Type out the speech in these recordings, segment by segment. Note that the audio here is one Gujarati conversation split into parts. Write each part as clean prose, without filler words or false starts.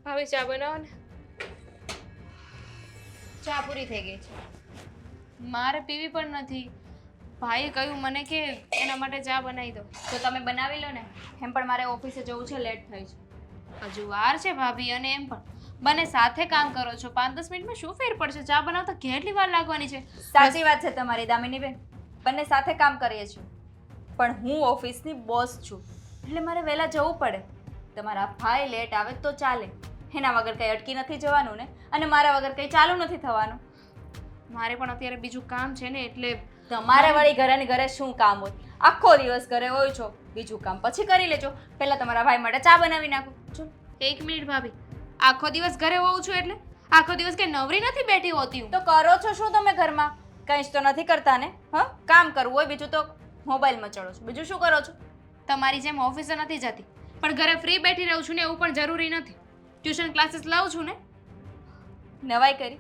હવે ચા બનાવો ને. ચા પૂરી થઈ ગઈ છે. મારે પીવી પણ નથી. ભાઈએ કહ્યું મને કે એના માટે ચા બનાવી દો. તો તમે બનાવી લો ને. એમ પણ મારે ઓફિસે જવું છે, લેટ થઈ છે. હજુ વાર છે ભાભી, અને એમ પણ બંને સાથે કામ કરો છો. 5-10 મિનિટમાં શું ફેર પડશે? ચા બનાવતા કેટલી વાર લાગવાની છે? સાચી વાત છે તમારી દામિનીબેન. બંને સાથે કામ કરીએ છીએ, પણ હું ઓફિસની બોસ છું, એટલે મારે વહેલા જવું પડે. તમારા ભાઈ લેટ આવે તો ચાલે, એના વગર કંઈ અટકી નથી જવાનું ને, અને મારા વગર કંઈ ચાલુ નથી થવાનું. મારે પણ અત્યારે બીજું કામ છે ને, એટલે તમારે વળી ઘરે ને ઘરે શું કામ હોય? આખો દિવસ ઘરે હોય છો, બીજું કામ પછી કરી લેજો. પહેલા તમારા ભાઈ માટે ચા બનાવી નાખો. જો 1 મિનિટ ભાભી, આખો દિવસ ઘરે હોઉં છું એટલે આખો દિવસ કે નવરી નથી બેઠી હોતી હું. તો કરો છો શું તમે ઘરમાં? કંઈ જ તો નથી કરતા ને? હા, કામ કરવું હોય, બીજું તો મોબાઈલમાં ચડો છો. બીજું શું કરો છો? તમારી જેમ ઓફિસે નથી જતી, પણ ઘરે ફ્રી બેઠી રહું છું ને, એવું પણ જરૂરી નથી. ટ્યુશન ક્લાસીસ લઉં છું ને. નવાઈ કરી.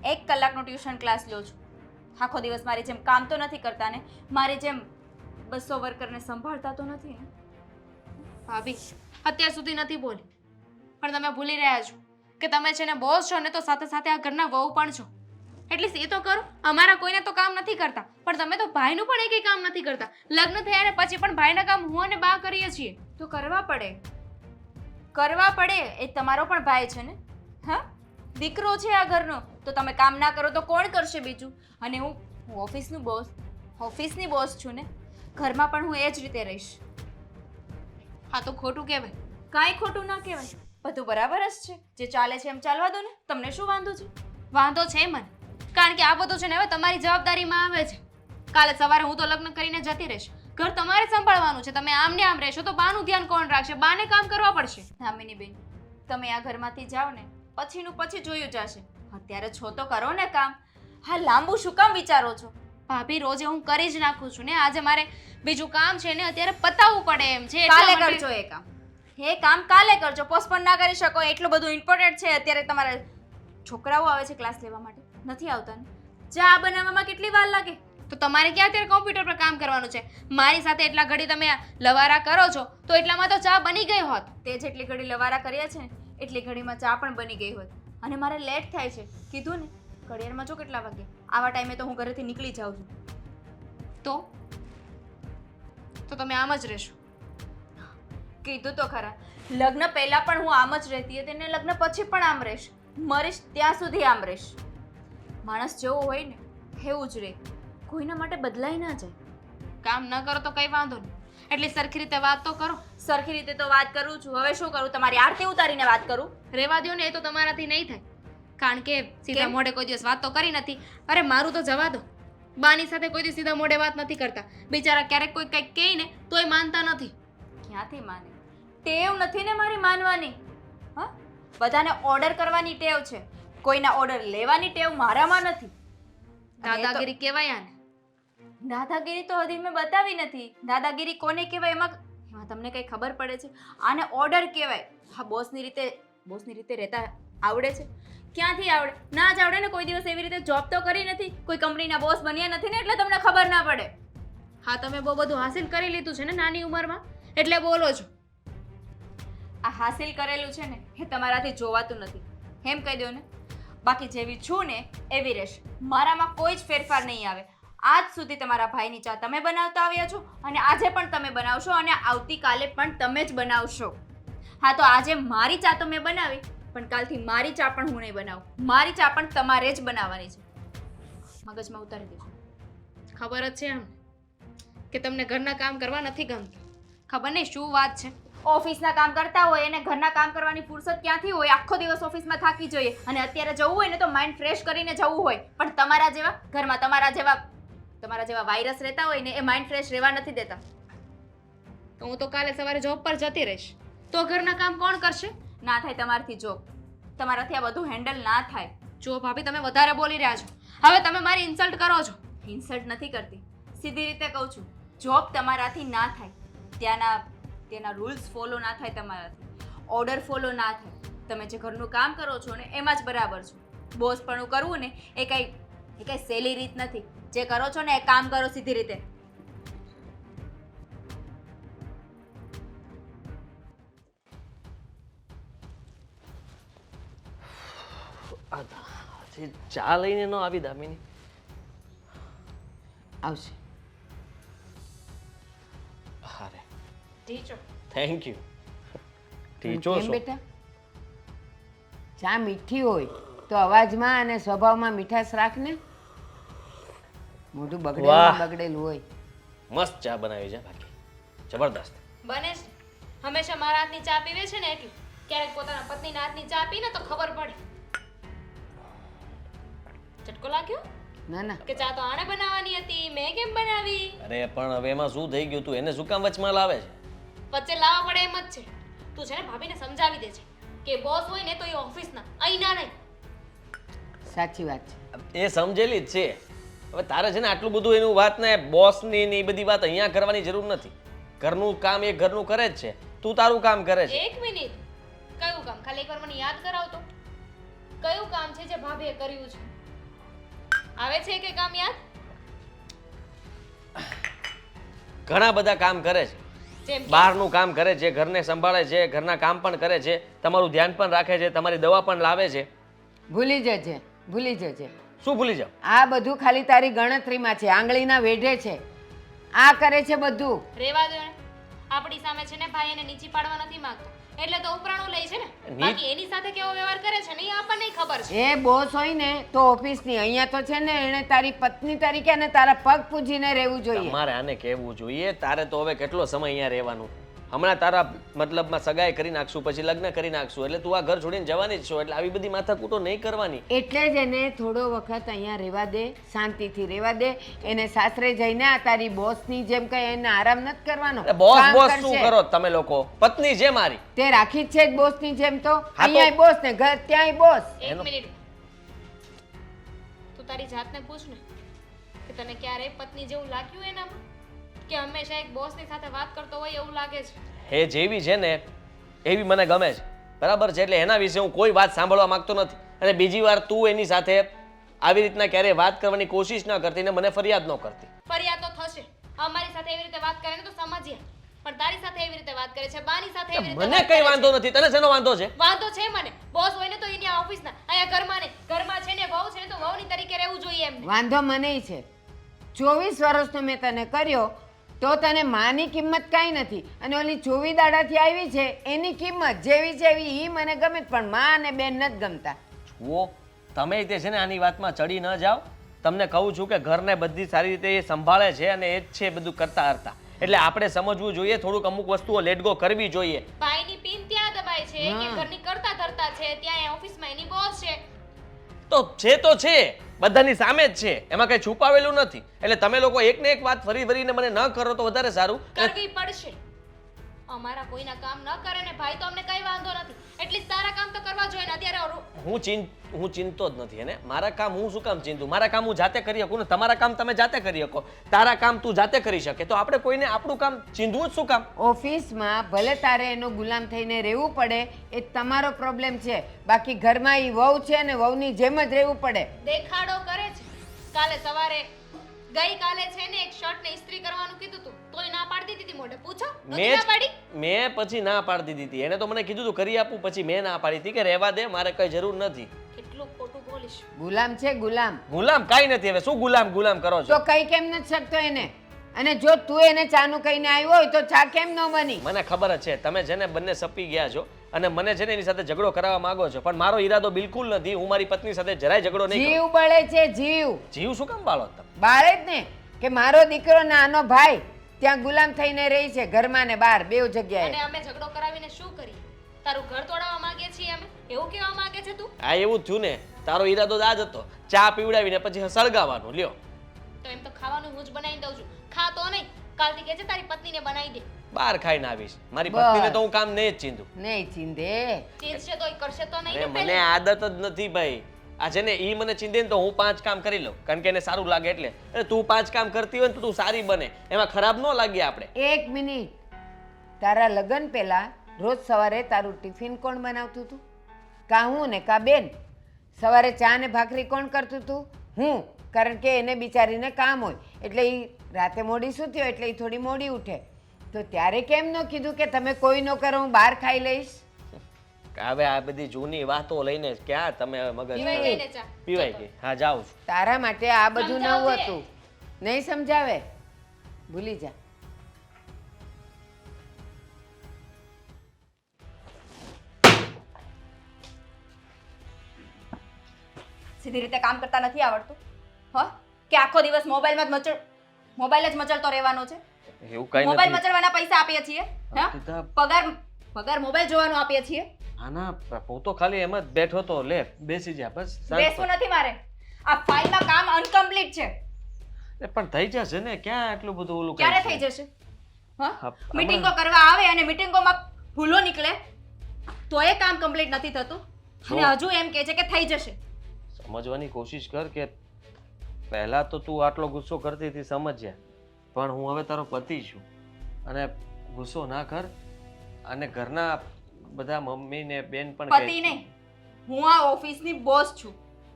1 કલાકનો ટ્યુશન ક્લાસ લો છું. આખો દિવસ મારી જેમ કામ તો નથી કરતા ને, મારી જેમ 200 વર્કરને સંભાળતા તો નથી ને. ભાભી, અત્યાર સુધી નથી બોલી, પણ તમે ભૂલી રહ્યા છો કે તમે છે ને બોસ છો ને, તો સાથે સાથે આ ઘરના વહુ પણ છો. એટલીસ્ટ એ તો કરો. અમારા કોઈને તો કામ નથી કરતા, પણ તમે તો ભાઈનું પણ એકેય કામ નથી કરતા. લગ્ન થયા ને પછી પણ ભાઈના કામ હું અને બા કરીએ છીએ. તો કરવા પડે. કરવા પડે. એ તમારો પણ ભાઈ છે ને. હા, દીકરો છે આ ઘરનો. તો તમે કામ ના કરો તો કોણ કરશે બીજું? અને હું ઓફિસની બોસ છું ને. ઘરમાં પણ હું એ જ રીતે રહીશ. હા, તો ખોટું કહેવાય. કાંઈ ખોટું ના કહેવાય. બધું બરાબર જ છે. જે ચાલે છે એમ ચાલવા દો ને. તમને શું વાંધો છે? વાંધો છે મને, કારણ કે આ બધું છે ને હવે તમારી જવાબદારીમાં આવે છે. કાલે સવારે હું તો લગ્ન કરીને જતી રહીશ. ઘર તમારે સંભાળવાનું છે. તમે આમ ને આમ રહેશો તો બાનું ધ્યાન કોણ રાખશે? બાને કામ કરવા પડશે. દામિનીબેન, તમે આ ઘરમાંથી જાઓ ને, પછીનું પછી જોયું જશે. અત્યારે છો તો કરો ને કામ. હા, લાંબુ શું કામ વિચારો છો? ભાભી, રોજે હું કરી જ નાખું છું ને. આજે મારે બીજું કામ છે ને, અત્યારે પતાવવું પડે એમ છે. કાલે એટલા માટે- કરજો એ કામ. એ કામ કાલે કરજો. પોસ્ટપોન ના કરી શકો. એટલું બધું ઇમ્પોર્ટન્ટ છે. અત્યારે તમારા છોકરાઓ આવે છે ક્લાસ લેવા માટે. નથી આવતા ને. ચા બનાવવામાં કેટલી વાર લાગે? તો તમારે ક્યાં અત્યારે કોમ્પ્યુટર પર કામ કરવાનું છે? મારી સાથે એટલા ઘડી તમે લવારા કરો છો, તો એટલામાં તો ચા બની ગઈ હોત. તે જેટલી ઘડી લવારા કર્યા છે ને, એટલી ઘડીમાં ચા પણ બની ગઈ હોત. અને મારે લેટ થાય છે. કીધું ને, ઘડિયાળમાં જો કેટલા વાગે. આવા ટાઈમે તો હું ઘરેથી નીકળી જાઉં છું. તો તમે આમ જ રહેશો. કીધું તો ખરા. લગ્ન પહેલા પણ હું આમ જ રહેતી હતી, અને લગ્ન પછી પણ આમ રહીશ. મરીશ ત્યાં સુધી આમ રહીશ. માણસ જેવો હોય ને એવું જ રહે. કોઈના માટે બદલાઈ ના જાય. કામ ન કરો તો કઈ વાંધો નહીં, એટલે સરખી રીતે વાત તો કરો. સરખી રીતે તો વાત કરું છું. હવે શું કરું? તમારી આરતી ઉતારીને વાત કરું? રેવા દ્યો ને, એ તો તમારાથી નહીં થાય, કારણ કે સીધા કેમ? મોઢે કોઈ દિવસ વાત તો કરી નથી. અરે મારું તો જવા દો. બાની સાથે કોઈ દિવસ સીધા મોઢે વાત નથી કરતા. બિચારા ક્યારેક કોઈ કંઈક કહે ને તોય માનતા નથી. ક્યાંથી માને? ટેવ નથી ને મારી માનવાની. હા, બધાને ઓર્ડર કરવાની ટેવ છે. કોઈના ઓર્ડર લેવાની ટેવ મારામાં નથી. અને એ તો- દાદાગીરી કહેવાય આને. દાદાગીરી તો હજી મેં બતાવી નથી. દાદાગીરી કોને કહેવાય એમાં તમને કઈ ખબર પડે છે? આને ઓર્ડર કહેવાય. હા, બોસની રીતે રહેતા આવડે છે? ક્યાંથી આવડે? ના જ આવડે ને. કોઈ દિવસ એવી રીતે જોબ તો કરી નથી, કોઈ કંપનીના બોસ બન્યા નથી ને, એટલે તમને ખબર ના પડે. હા, તમે બહુ બધું હાસિલ કરી લીધું છે ને નાની ઉંમરમાં, એટલે બોલો છો. આ હાસિલ કરેલું છે ને, એ તમારાથી જોવાતું નથી. એમ કહી દો ને. બાકી જેવી છું ને એવી રહેશે. મારામાં કોઈ જ ફેરફાર નહીં આવે. આજ સુધી તમારા ભાઈની ચા તમે બનાવતા આવ્યા છો, અને આજે પણ તમે બનાવશો, અને આવતીકાલે પણ તમે જ બનાવશો. હા, તો આજે મારી ચા તો મેં બનાવી, પણ કાલથી મારી ચા પણ હું નહીં બનાવું. મારી ચા પણ તમારે જ બનાવવાની છે. મગજમાં ઉતારી દેજો. ખબર જ છે એમ કે તમને ઘરના કામ કરવા નથી ગમતું. ખબર નહીં શું વાત છે. ઓફિસના કામ કરતા હોય અને ઘરના કામ કરવાની ફુરસત ક્યાંથી હોય? આખો દિવસ ઓફિસમાં થાકી જોઈએ, અને અત્યારે જવું હોય ને તો માઇન્ડ ફ્રેશ કરીને જવું હોય. પણ તમારા જેવા ઘરમાં તમારા જેવા વાયરસ રહેતા હોય ને, એ માઇન્ડ ફ્રેશ રહેવા નથી દેતા. તો હું તો કાલે સવારે જોબ પર જતી રહીશ, તો ઘરના કામ કોણ કરશે? ના થાય તમારાથી જોબ. તમારાથી આ બધું હેન્ડલ ના થાય. જો ભાભી, તમે વધારે બોલી રહ્યા છો. હવે તમે મારી ઇન્સલ્ટ કરો છો. ઇન્સલ્ટ નથી કરતી, સીધી રીતે કહું છું. જોબ તમારાથી ના થાય. ત્યાંના રૂલ્સ ફોલો ના થાય તમારાથી. ઓર્ડર ફોલો ના થાય. તમે જે ઘરનું કામ કરો છો ને એમાં જ બરાબર છો. બોસપણું કરવું ને એ કઈ સહેલી રીત નથી. જે કરો છો ને એ કામ કરો સીધી રીતે. ચા લઈને ન આવી દામિની? આવશે. અરે ટીચર થેન્ક યુ. ટીચો કેમ છો? બેટા? ચા મીઠી હોય તો અવાજમાં અને સ્વભાવમાં મીઠાશ રાખ ને. મોઢું વાહ. બગડેલું હોય. મસ્ત ચા બનાવી છે બાકી જબરદસ્ત. બને છે હંમેશા મારા હાથની ચા પીવે છે ને એટલે ક્યારેક પોતાના પત્નીના હાથની ચા પીને તો ખબર પડે. ચટકો લાગ્યો ના ના, કે ચા તો આણે બનાવવાની હતી, મેં કેમ બનાવી? અરે પણ હવે એમાં શું થઈ ગયું તું? એને શું કામ વચમાં લાવે છે? વચ્ચે લાવવા પડે એમ જ છે. તું છે ને ભાભીને સમજાવી દે છે કે બોસ હોય ને તો એ ઓફિસના, અહીંના નહીં. સાચી વાત છે. એ સમજેલી જ છે. હવે તારે છે ને આટલું બધું એનું વાત ને બોસની ને એ બધી વાત અહીંયા કરવાની જરૂર નથી. ઘરનું કામ એ ઘરનું કરે જ છે, તું તારું કામ કરે છે. એક મિનિટ, કયું કામ? ખાલી એકવાર મને યાદ કરાવતો. કયું કામ છે જે ભાભીએ કર્યું છે? આવે છે કે કામ યાદ? ઘણા બધા કામ કરે છે. જેમ કે બહારનું કામ કરે છે, ઘરને સંભાળે છે, ઘરના કામ પણ કરે છે, તમારું ધ્યાન પણ રાખે છે, તમારી દવા પણ લાવે છે. ભૂલી જજે, ભૂલી જજે. શું ભૂલી જાવ? આ બધું ખાલી તારી ગણતરીમાં છે, આંગળીના વેઢે છે. આ કરે છે બધું. રેવા દો ને. આપણી સામે છે ને ભાઈ એને નીચી પાડવા નથી માંગતો એટલે તો ઉપરાણું લે છે ને. બાકી એની સાથે કેવો વ્યવહાર કરે છે ને એ આપણને ખબર છે. એ બોસ હોય ને તો ઓફિસની, અહીંયા તો છે ને એને તારી પત્ની તરીકે અને તારા પગ પૂજીને રહેવું જોઈએ. તમારે આને કહેવું જોઈએ. તારે તો હવે કેટલો સમય અહીંયા રહેવાનું? હમણાં તારા મતલબમાં સગાઈ કરી નાખશું, પછી લગ્ન કરી નાખશું, એટલે તું આ ઘર છોડીને જવાની જ છો. એટલે આવી બધી માથાકૂટો નહીં કરવાની. એટલે જ એને થોડો વખત અહીંયા રહેવા દે, શાંતિથી રહેવા દે. એને સાસરે જઈને આ તારી બોસની જેમ કઈ એને આરામ નથી કરવાનો. બોસ કામ બોસ કરશે. શું કરો તમે લોકો? પત્ની છે મારી. તે રાખી જ છે જ બોસની જેમ તો. તો- અહીંયા બોસ ને ઘર ત્યાંય બોસ. એક મિનિટ, તું તારી જાતને પૂછ ને કે તને ક્યારે પત્ની જેવું લાગ્યું એનામાં, કે હંમેશા એક બોસની સાથે વાત કરતો હોય એવું લાગે છે? એ જેવી છે ને એવી મને ગમે છે, બરાબર છે? એટલે એના વિશે હું કોઈ વાત સાંભળવા માંગતો નથી. અને બીજી વાર તું એની સાથે આવી રીતના ક્યારેય વાત કરવાની કોશિશ ન કરતી ને મને ફરિયાદ ન કરતી. ફરિયાદ તો થશે. અમારી સાથે એવી રીતે વાત કરે ને તો સમજીએ, પણ તારી સાથે એવી રીતે વાત કરે છે, બાની સાથે એવી રીતે મને વાત કઈ કરે વાંધો નથી, તને શેનો વાંધો છે? છે. વાંધો છે મને. બોસ હોય ને તો એની ઓફિસના, અહીંયા ઘરમાં નહીં. ઘરમાં છે ને વહુ છે ને તો વહુની તરીકે રહેવું જોઈએ એમને. વાંધો મને છે. 24 વર્ષનો મેં તને કર્યો તો તને માની કિંમત કાંઈ નથી. અને ઓલી 24 દાડાથી આવી છે એની કિંમત જેવી છે એવી ઈ મને ગમે જ, પણ માં અને બેન નથી ગમતા. જુઓ, તમે તે છે ને આની વાતમાં ચડી ન જાઓ. તમને કહું છું કે ઘરને બધી સારી રીતે એ સંભાળે છે અને એ જ છે બધું કરતા હરતા. એટલે આપણે સમજવું જોઈએ, થોડુંક અમુક વસ્તુઓ લેટ ગો કરવી જોઈએ. ભાઈની પિન ત્યાં દબાય છે કે હા. ઘરની કરતા ધરતા છે, ત્યાં ઓફિસમાં એની બોસ છે. તો છે બધાની સામે જ છે, એમાં કઈ છુપાવેલું નથી. એટલે તમે લોકો એકને એક વાત ફરી ફરીને મને ન કરો તો વધારે સારું. કરવી પડશે. અમારા કોઈના કામ ન કરે ને ભાઈ તો અમને કઈ વાંધો નથી, એટલીસ્ટ તારા કામ તો કરવા જોઈએ ને. અત્યારે હું ચિંતો જ નથી. એને મારા કામ હું શું કામ ચિંતું? મારા કામ હું જાતે કરી શકું ને તમારા કામ તમે જાતે કરી શકો. તારા કામ તું જાતે કરી શકે, તો આપણે કોઈને આપણું કામ ચીંધવું જ શું કામ? ઓફિસમાં ભલે તારે એનો ગુલામ થઈને રહેવું પડે, એ તમારો પ્રોબ્લેમ છે. બાકી ઘરમાં ઈ વહુ છે અને વહુની જેમ જ રહેવું પડે. દેખાડો કરે છે. કાલે સવારે ગઈકાલે છે ને એક શર્ટ ને ઇસ્ત્રી કરવાનું કીધું તું, તોય ના પાડી દીધી મોઢે. પૂછો, નહોતી ના પાડી? મેં પછી ના પાડી દીધી હતી. એને તો મને કીધું તું કરી આપું, પછી મેં ના પાડી હતી કે રહેવા દે, મારે કઈ જરૂર નથી. કેટલું ખોટું બોલીશ. ગુલામ છે ગુલામ. ગુલામ કાઈ નથી. હવે શું ગુલામ કરો છો? તો કઈ કેમ નથી શકતો એને? અને જો તું એને ચાનું કહીને આવ્યો હોય તો ચા કેમ ન બની? મને ખબર જ છે તમે છે ને બંને સપી ગયા છો અને મને છે ને એની સાથે ઝઘડો કરાવવા માંગો છો, પણ મારો ઈરાદો બિલકુલ નથી. હું મારી પત્ની સાથે જરાય ઝઘડો નહીં કરું. જીવ બળે છે જીવ. જીવ શું કામ બાળો તમે? બાળે જ ને કે મારો દીકરો નાનો ભાઈ ત્યાં ગુલામ થઈને રહી છે, ઘરમાં ને બહાર બેવ જગ્યાએ. અને અમે ઝઘડો કરાવીને શું કરીએ? તારું ઘર તોડાવવા માંગીએ છીએ અમે? એવું કહેવા માંગે છે તું? આ એવું જ થયું ને. તારો ઈરાદો જ આ જ હતો, ચા પીવડાવીને પછી સળગાવવાનું. લ્યો, તો એમ તો ખાવાનું હું જ બનાવી દઉં છું. ખા તો નહીં, કાલથી કહે છે તારી પત્નીને બનાવી દે. બહાર ખાઈને આવીશ. મારી બસ. પત્નીને તો હું કામ નહીં જ ચીંધું. નહીં ચીંધે. ચીજ છે તોય કરશે તો નહીં અરે ને મને પહેલે. આદત જ નથી ભાઈ. આ છે ને ઈ મને ચીંધે ને તો હું 5 કામ કરી લઉં, કારણ કે એને સારું લાગે એટલે. અરે તું 5 કામ કરતી હોય ને તો તું સારી બને, એમાં ખરાબ ન લાગીએ આપણે. એક મિનિટ, તારા લગ્ન પહેલા રોજ સવારે તારું ટિફિન કોણ બનાવતું હતું? કા હું ને કા બેન? સવારે ચા ને ભાખરી કોણ કરતું હતું? હું. કારણ કે એને બિચારીને કામ હોય એટલે એ રાતે મોડી સૂતી હોય એટલે એ થોડી મોડી ઉઠે. તો ત્યારે કેમ ન કીધું કે તમે કોઈ ન કરો, હું બહાર ખાઈ લઈશ? હવે આ બધી જૂની વાતો લઈને ક્યાં તમે હવે મગજ પીવાઈ ગઈ ને ચા પીવાઈ ગઈ હા જાઉં છું તારા માટે આ બધું નવું સમજાવજે. હતું નહીં સમજાવે ભૂલી જા સીધી રીતે કામ કરતા નથી આવડતું હ કે આખો દિવસ મોબાઈલ જ મચલતો રહેવાનો છે એવું કઈ મોબાઈલ નથી મચલવાના પૈસા આપીએ છીએ હા અર્પિતા, પગાર મોબાઈલ જોવાનું આપીએ છીએ આના હું તો ખાલી એમ જ બેઠો તો લે બેસી જા બસ શાંત બેસવું નથી મારે આ ફાઇલમાં કામ અનકમ્પ્લીટ છે એ પણ થઈ જશે ને ક્યાં આટલું બધું ઓલું ક્યારે કરી થઈ જશે હા હા, મીટિંગો કરવા આવે અને મીટિંગોમાં ભૂલો નીકળે તો એ કામ કમ્પ્લીટ નથી થતું અને જો. હજુ એમ કહે છે કે થઈ જશે સમજવાની કોશિશ કર કે પહેલા તો તું આટલો ગુસ્સો કરતી હતી સમજ્યા પણ હું હવે તારો પતિ છું અને ગુસ્સો ના કર અને ઘરના બધા મમ્મી ને બેન પણ કહે- પતિ નહીં હું આ ઓફિસની બોસ છું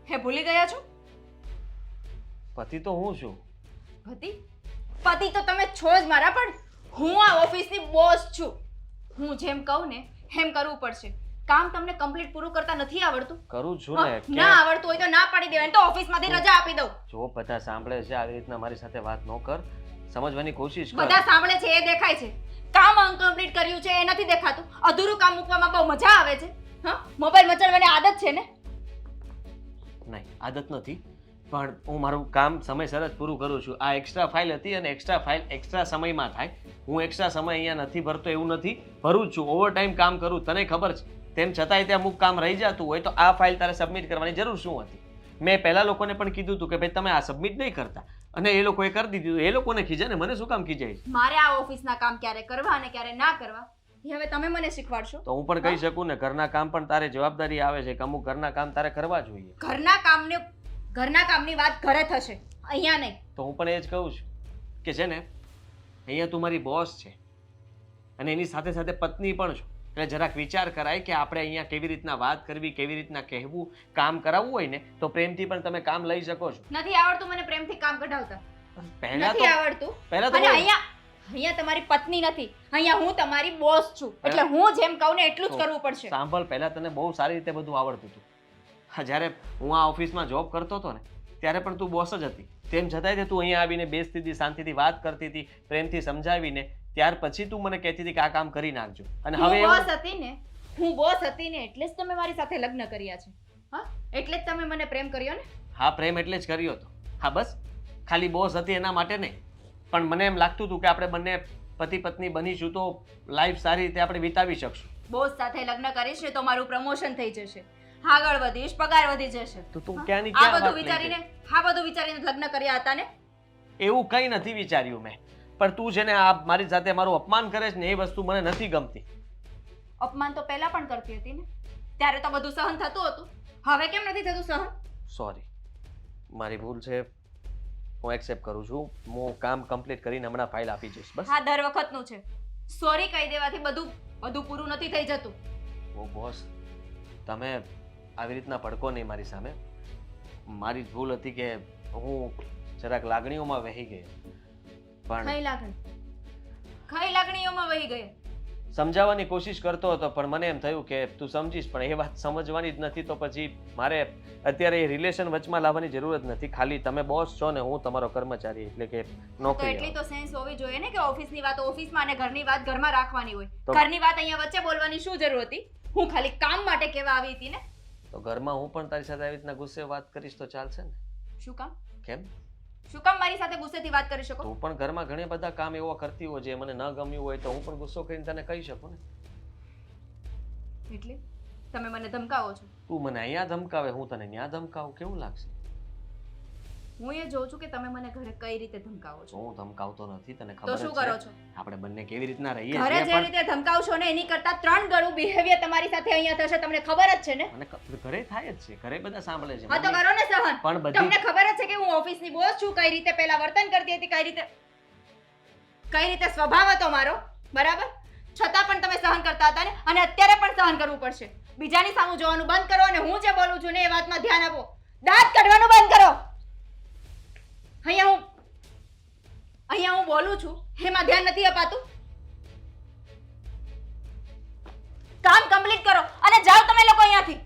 હે ભૂલી ગયા છો પતિ તો હું છું પતિ પતિ તો તમે છો જ મારા પણ હું આ ઓફિસની બોસ છું હું જેમ કહું ને એમ કરવું પડશે કામ તમને કમ્પ્લીટ પૂરું કરતા નથી આવડતું કરું છું હા, ને ના ક્યાં- આવડતું હોય તો ના પાડી દેવાય તો ઓફિસમાંથી રજા આપી દઉં જો બધા સાંભળે છે આવી રીતના મારી સાથે વાત ન કર સમજવાની કોશિશ કર બધા સાંભળે છે એ દેખાય છે કામ અનકમ્પ્લીટ કર્યું છે એ નથી દેખાતું અધૂરું કામ મૂકવામાં બહુ મજા આવે છે હા મોબાઈલ મચાડવાની આદત છે ને નહીં આદત નથી પણ હું મારું કામ સમયસર જ પૂરું કરું છું આ એક્સ્ટ્રા ફાઇલ હતી અને એક્સ્ટ્રા ફાઇલ એક્સ્ટ્રા સમયમાં થાય હું એક્સ્ટ્રા સમય અહીંયા નથી ભરતો એવું નથી ભરું જ છું ઓવરટાઈમ કામ કરું તને ખબર છે તેમ છતાંય ત્યાં અમુક કામ રહી જતું હોય તો આ ફાઇલ તારે સબમિટ કરવાની જરૂર શું હતી મેં પહેલા લોકોને પણ કીધું હતું કે ભાઈ તમે આ સબમિટ નહીં કરતા અને એ લોકોએ કરી દીધું એ લોકોને ખીજાય ને મને શું કામ ખીજાય છે? મારે આ ઓફિસના કામ ક્યારે કરવા અને ક્યારે ના કરવા એ હવે તમે મને શીખવાડશો તો હું પણ કહી શકું ને ઘરના કામ પણ તારે જવાબદારી આવે છે કે અમુક ઘરના કામ તારે કરવા જોઈએ ઘરના કામની વાત ઘરે થશે અહીંયા નહીં તો હું પણ એ જ કહું છું કે છે ને અહીંયા તું મારી બોસ છે અને એની સાથે સાથે પત્ની પણ છો એટલે જરાક વિચાર કરાય કે આપણે અહીંયા કેવી રીતના વાત કરવી કેવી રીતના કહેવું કામ કરાવવું હોય ને તો પ્રેમથી પણ તમે કામ લઈ શકો છો નથી આવડતું મને પ્રેમથી કામ કઢાવતા પહેલા નથી તો આવડતું પહેલા તો અને અહીંયા તમારી પત્ની નથી અહીંયા હું તમારી બોસ છું એટલે હું જેમ કહું ને એટલું જ કરવું પડશે સાંભળ પહેલા તને બહુ સારી રીતે બધું આવડતું હતું હા જ્યારે હું આ ઓફિસમાં જોબ કરતો હતો ને ત્યારે પણ તું બોસ જ હતી તેમ છતાંય તું અહીંયા આવીને બેસતી હતી શાંતિથી વાત કરતી હતી પ્રેમથી સમજાવીને ત્યાર પછી તું મને કહેતી હતી કે આ કામ કરી નાખજો અને હવે હું એવું- બોસ હતી ને એટલે જ તમે મારી સાથે લગ્ન કર્યા છે હા એટલે જ તમે મને પ્રેમ કર્યો ને હા પ્રેમ એટલે જ કર્યો હતો હા બસ ખાલી બોસ હતી એના માટે નહીં પણ મને એમ લાગતું હતું કે આપણે બંને પતિ પત્ની બનીશું તો લાઈફ સારી રીતે આપણે વિતાવી શકશું બોસ સાથે લગ્ન કરીશ ને તો મારું પ્રમોશન થઈ જશે આગળ વધીશ પગાર વધી જશે તો તું ક્યાંની આ ક્યાં બધું વાત લઈ વિચારીને ગઈ? આ બધું વિચારીને લગ્ન કર્યા હતા ને એવું કંઈ નથી વિચાર્યું મેં પણ તું છે ને આ મારી સાથે મારું અપમાન કરે છે ને એ વસ્તુ મને નથી ગમતી અપમાન તો પહેલા પણ કરતી હતી ને ત્યારે તો બધું સહન થતું હતું હવે કેમ નથી થતું સહન સોરી મારી ભૂલ છે હું એક્સેપ્ટ કરું છું હું કામ કમ્પ્લીટ કરીને હમણાં ફાઇલ આપી જઈશ બસ હા દર વખતનું છે સોરી કહી દેવાથી બધું પૂરું નથી થઈ જતું ઓ બોસ તમે આવી રીતના ભડકો નહીં મારી સામે મારી જ ભૂલ હતી કે હું જરાક લાગણીઓમાં વહી ગયો પણ કઈ લાગણીઓમાં વહી ગયે સમજાવવાની કોશિશ કરતો હતો પણ મને એમ થયું કે તું સમજીશ પણ એ વાત સમજવાની જ નથી તો પછી મારે અત્યારે એ રિલેશન વચમાં લાવવાની જરૂર જ નથી ખાલી તમે બોસ છો ને હું તમારો કર્મચારી એટલે કે તો નોકરી એટલી તો સેન્સ હોવી જોઈએ ને કે ઓફિસની વાત ઓફિસમાં અને ઘરની વાત ઘરમાં રાખવાની હોય તો- ઘરની વાત અહીંયા વચ્ચે બોલવાની શું જરૂર હતી હું ખાલી કામ માટે કહેવા આવી હતી ને તો ઘરમાં હું પણ તારી સાથે આવી રીતના ગુસ્સે વાત કરીશ તો ચાલશે ને શું કામ કેમ શું કામ મારી સાથે ગુસ્સેથી વાત કરી શકો તું પણ ઘરમાં ઘણા બધા કામ એવા કરતી હોય જે મને ન ગમ્યું હોય તો હું પણ ગુસ્સો કરીને તને કહી શકું ને એટલે તમે મને ધમકાવો છો તું મને અહીંયા ધમકાવે હું તને ત્યાં ધમકાવું કેવું લાગશે હું એ જોઉં છું કે તમે મને ઘરે કઈ રીતે ધમકાવો છો હું ધમકાવતો નથી તને તો ખબર શું જ કરો છે છો આપણે બંને કેવી રીતના રહીએ ઘરે છીએ જે પણ રીતે ધમકાવશો ને એની કરતા 3 ગણું બિહેવિયર તમારી સાથે અહીંયા થશે તમને ખબર જ છે ને મને ઘરે થાય જ છે ઘરે બધા સાંભળે છે હા તો મમ્મી. કરો ને સહન પણ બધી તમને ખબર જ છે કે હું ઓફિસની બોસ છું કઈ રીતે પહેલા વર્તન કરતી હતી કઈ રીતે સ્વભાવ હતો મારો બરાબર છતાં પણ તમે સહન કરતા હતા ને અને અત્યારે પણ સહન કરવું પડશે બીજાની સામું જોવાનું બંધ કરો અને હું જે બોલું છું ને એ વાતમાં ધ્યાન આપો દાંત કાઢવાનું બંધ કરો અહીંયા હું બોલું છું એમાં ધ્યાન નથી અપાતું કામ કમ્પ્લીટ કરો અને જાઓ તમે લોકો અહીંયાથી.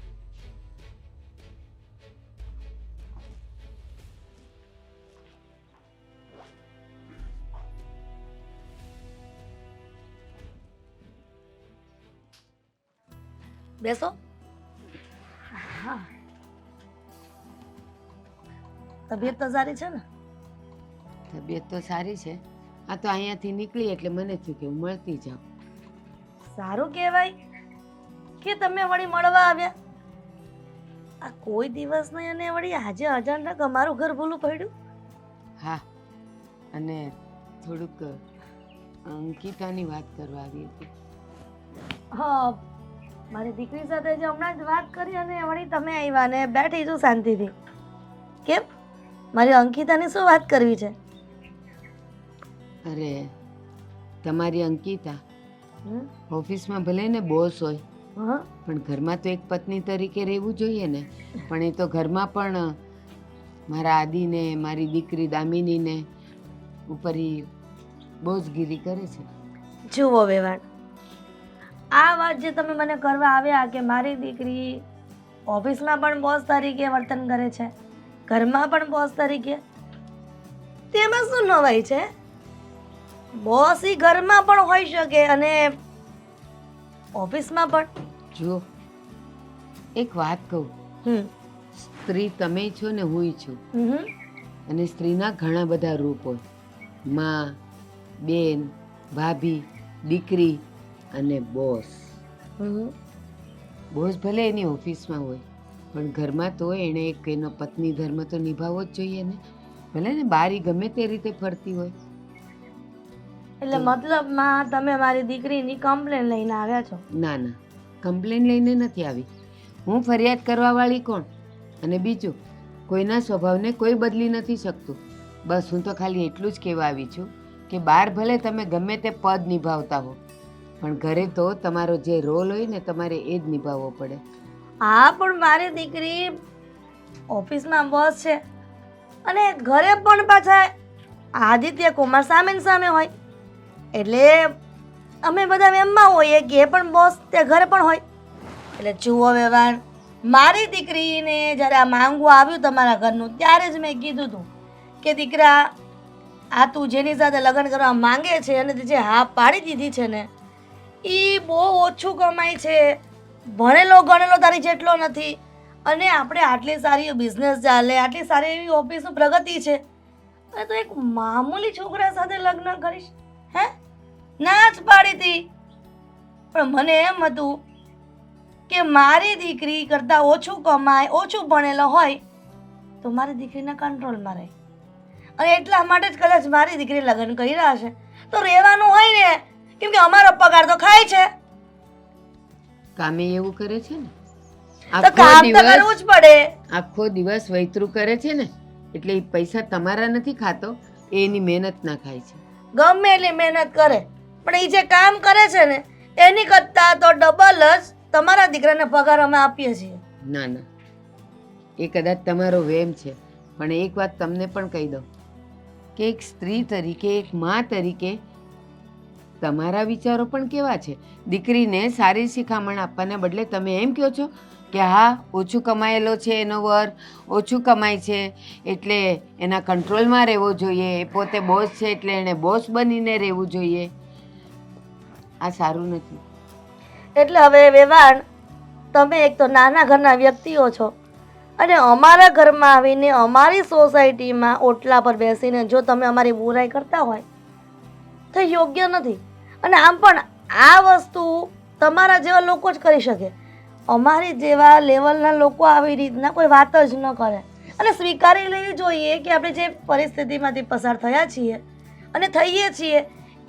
બેસો. તબિયત તો સારી છે ને? તબિયત તો સારી છે. આ તો અહીંયાથી નીકળી એટલે મને થયું કે હું મળતી જાઉં. સારું કહેવાય કે તમે વળી મળવા આવ્યા. આ કોઈ દિવસ નહીં અને વળી આજે અચાનક અમારું ઘર ભૂલું પડ્યું. હા, અને થોડુંક અંકિતાની વાત કરવા આવી હતી. હા, મારી દીકરી સાથે જે હમણાં જ વાત કરી અને વળી તમે આવ્યા ને બેઠી છું શાંતિથી. કેમ, મારી અંકિતાની શું વાત કરવી છે? અરે, તમારી અંકિતા હમ? ઓફિસમાં ભલે ને બોસ હોય, હા, પણ ઘરમાં તો એક પત્ની તરીકે રહેવું જોઈએ ને. પણ એ તો ઘરમાં પણ મારા આદિને, મારી દીકરી દામિનીને ઉપર ઈ બોસગીરી કરે છે. જુઓ વેવાણ, આ વાત જે તમે મને કરવા આવ્યા કે મારી દીકરી ઓફિસમાં પણ બોસ તરીકે વર્તન કરે છે, ઘરમાં પણ બોસ તરીકે, તેમાં શું નવાઈ છે? બોસ ઈ ઘરમાં પણ હોઈ શકે અને ઓફિસમાં પણ. જુઓ, એક વાત કહું, સ્ત્રી તમે છો ને હુંય છું. અને સ્ત્રીના ઘણા બધા રૂપ હોય. માં, બેન, ભાભી, દીકરી અને બોસ. બોસ ભલે એની ઓફિસમાં હોય, પણ ઘરમાં તો એણે એક એનો પત્ની ધર્મ તો નિભાવવો જ જોઈએ ને. ભલે ને બારી ગમે તે રીતે ફરતી હોય. એટલે મતલબમાં તમે મારી દીકરીની કમ્પ્લેન લઈને આવ્યા છો? ના ના, કમ્પ્લેન લઈને નથી આવી. હું ફરિયાદ કરવા વાળી કોણ? અને બીજું, કોઈના સ્વભાવને કોઈ બદલી નથી શકતું. બસ હું તો ખાલી એટલું જ કહેવા આવી છું કે બહાર ભલે તમે ગમે તે પદ નિભાવતા હો, પણ ઘરે તો તમારો જે રોલ હોય ને તમારે એ જ નિભાવવો પડે. હા, પણ મારી દીકરી ઓફિસમાં બોસ છે અને ઘરે પણ પાછા આદિત્ય કુમાર સામે ને સામે હોય. એટલે અમે બધા એમમાં હોઈએ કે એ પણ બોસ તે ઘરે પણ હોય. એટલે જુઓ વેવાણ, મારી દીકરીને જ્યારે આ માંગવું આવ્યું તમારા ઘરનું ત્યારે જ મેં કીધું હતું કે દીકરા, આ તું જેની સાથે લગ્ન કરવા માંગે છે અને જે હા પાડી દીધી છે ને, એ બહુ ઓછું કમાય છે, ભણેલો ગણેલો તારી જેટલો નથી, અને આપણે આટલી સારી બિઝનેસ ચાલે, આટલી સારી એવી ઓફિસનું પ્રગતિ છે, અને તો એક મામૂલી છોકરા સાથે લગ્ન કરીશ? હે, ના જ પાડી હતી. પણ મને એમ હતું કે મારી દીકરી કરતાં ઓછું કમાય, ઓછું ભણેલો હોય તો મારી દીકરીના કંટ્રોલમાં રહે, અને એટલા માટે જ કદાચ મારી દીકરી લગ્ન કર્યા છે. તો રહેવાનું હોય ને, કેમ કે અમારો પગાર તો ખાય છે. કામે એવું કરે છે ને, તો કામ તો કરવું જ પડે. આખો દિવસ વૈતરું કરે છે ને, એટલે એ પૈસા તમારા નથી ખાતો, એ એની મહેનત ના ખાય છે. ગમે એટલી મહેનત કરે, પણ એ જે કામ કરે છે ને એની કરતાં તો ડબલ જ તમારા દીકરાને પગાર અમે આપીએ છીએ. ના ના, એ કદાચ તમારો વેમ છે, પણ એક વાત તમને પણ કહી દઉં કે એક સ્ત્રી તરીકે, એક મા તરીકે તમારા વિચારો પણ કેવા છે. દીકરીને સારી શિખામણ આપવાને બદલે તમે એમ કહો છો કે હા, ઓછું કમાયેલો છે એનો વર, ઓછું કમાય છે એટલે એના કંટ્રોલમાં રહેવો જોઈએ, એ પોતે બોસ છે એટલે એણે બોસ બનીને રહેવું જોઈએ. આ સારું નથી. એટલે હવે વેવાણ, તમે એક તો નાના ઘરના વ્યક્તિઓ છો અને અમારા ઘરમાં આવીને અમારી સોસાયટીમાં ઓટલા પર બેસીને જો તમે અમારી બુરાઈ કરતા હોય તો યોગ્ય નથી. અને આમ પણ આ વસ્તુ તમારા જેવા લોકો જ કરી શકે. અમારી જેવા લેવલના લોકો આવી રીતના કોઈ વાત જ ન કરે, અને સ્વીકારી લેવી જોઈએ કે આપણે જે પરિસ્થિતિમાંથી પસાર થયા છીએ અને થઈએ છીએ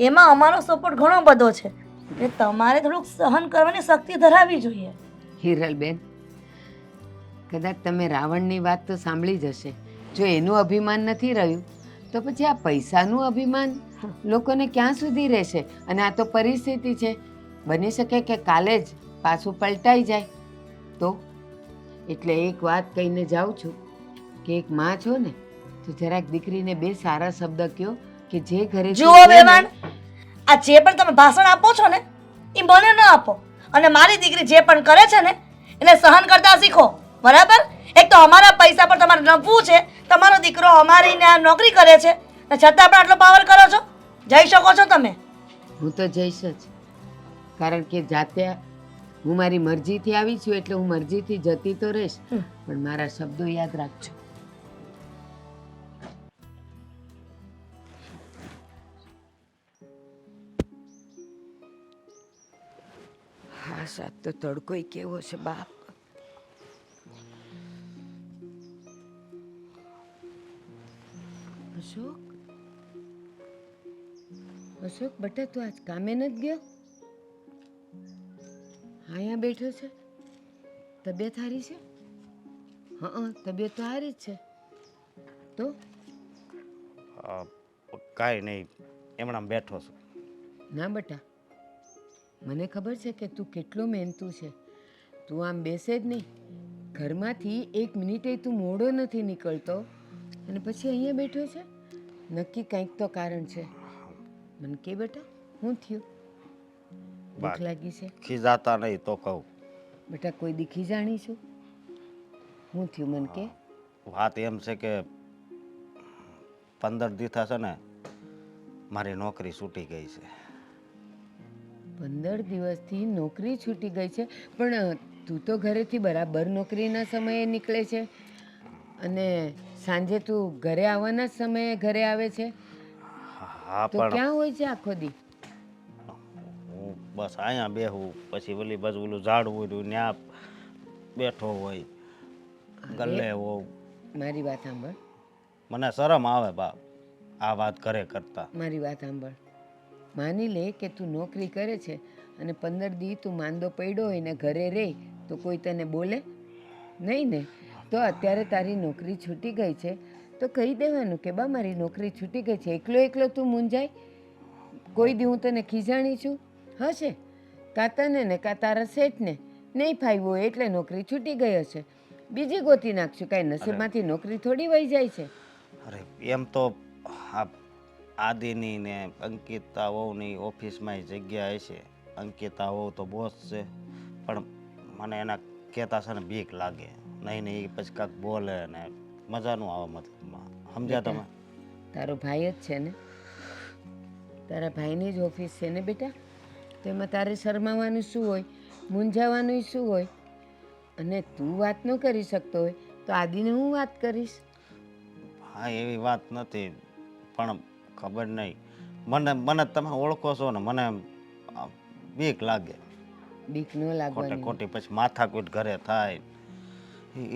એમાં અમારો સપોર્ટ ઘણો બધો છે. એટલે તમારે થોડુંક સહન કરવાની શક્તિ ધરાવવી જોઈએ. હિરલબેન, કદાચ તમે રાવણની વાત તો સાંભળી જ હશે. જો એનું અભિમાન નથી રહ્યું તો પછી આ પૈસાનું અભિમાન લોકોને ક્યાં સુધી રહેશે? અને આ તો પરિસ્થિતિ છે, બની શકે કે કાલે જ પાછું પલટાઈ જાય. તો એટલે એક વાત કહીને જાઉં છું કે એક માં છો ને તો જરાક દીકરીને બે સારા શબ્દ કહો કે જે ઘરે જુઓ વેવાણ, આ જે પણ તમે ભાષણ આપો છો ને એ મને ન આપો. અને મારી દીકરી જે પણ કરે છે ને એને સહન કરતા શીખો, બરાબર? એક તો અમારા પૈસા પર તમારે નભવું છે, તમારો દીકરો અમારી ત્યાં નોકરી કરે છે ને છતાં પણ આટલો પાવર કરો છો. જઈ શકો છો તમે. હું તો જઈશ જ, કારણ કે જાતે હું મારી મરજીથી આવી છું એટલે હું મરજીથી જતી તો રહીશ, પણ મારા શબ્દો યાદ રાખજો. હા, સાત તો તડકોય કેવો છે બાપ. અશોક, અશોક બેટા, તું આજ કામે નથી ગયો? અહીંયા બેઠો છે. તબિયત સારી છે? હા, તબિયત તો સારી જ છે. તો કાંઈ નહીં, એમણામ બેઠો છું. ના બેટા, મને ખબર છે કે તું કેટલો મહેનતું છે. તું આમ બેસે જ નહીં, ઘરમાંથી એક મિનિટે તું મોડો નથી નીકળતો અને પછી અહીંયા બેઠો છે. નક્કી કંઈક તો કારણ છે. મને કે બેટા, શું થયું? ભૂખ લાગી છે? ખીજાતા નહીં તો કહું. બેટા, કોઈ દીખી જાણી છું? શું થયું મને કે? વાત એમ છે કે 15 દી થશે ને મારી નોકરી છૂટી ગઈ છે. 15 દિવસથી નોકરી છૂટી ગઈ છે, પણ તું તો ઘરેથી બરાબર નોકરીના સમયે નીકળે છે અને સાંજે તું ઘરે આવવાના જ સમયે ઘરે આવે છે. હા, તો પણ ક્યાં હોય છે આખો દી? હું બસ અહીંયા બેહું, પછી ઓલી બાજુ ઓલું ઝાડવું રહ્યું ત્યાં બેઠો હોય, ગલ્લે હોઉં. મારી વાત સાંભળ, મને શરમ આવે બાપ આ વાત ઘરે કરતા. મારી વાત સાંભળ. માની લે કે તું નોકરી કરે છે અને 15 દી તું માંદો પડ્યો હોય ને ઘરે રહે તો કોઈ તને બોલે નહીં ને? તો અત્યારે તારી નોકરી છૂટી ગઈ છે તો કહી દેવાનું કે બા મારી નોકરી છૂટી ગઈ છે. એકલો એકલો તું મૂંઝાય? કોઈ દી હું તને ખીજાણી છું? હશે કાં તને ને કાં તારા શેઠને નહીં ફાવ્યું હોય એટલે નોકરી છૂટી ગઈ હશે. બીજી ગોતી નાખશું. કાંઈ નસીબમાંથી નોકરી થોડી વહી જાય છે. અરે એમ તો આ આદિની ને અંકિતા વહુની ઓફિસમાં જગ્યા હશે. અંકિતા વહુ તો બોસ છે, પણ મને એના કહેતા છે ને બીક લાગે. નહીં એ પછી કાંઈક બોલે ને મજા ન આવે. મતલબમાં સમજ્યા તમે? તારો ભાઈ જ છે ને, તારા ભાઈની જ ઓફિસ છે ને બેટા, તો એમાં તારે શરમાવાનું શું હોય? મૂંઝાવાનું શું હોય? અને તું વાત ન કરી શકતો હોય તો આદિને હું વાત કરીશ. હા, એવી વાત નથી, પણ ખબર નહીં, મને તમે ઓળખો છો ને, મને બીક લાગે. બીક ન ખોટે લાગવાની. ખોટી પછી માથાકૂટ ઘરે થાય,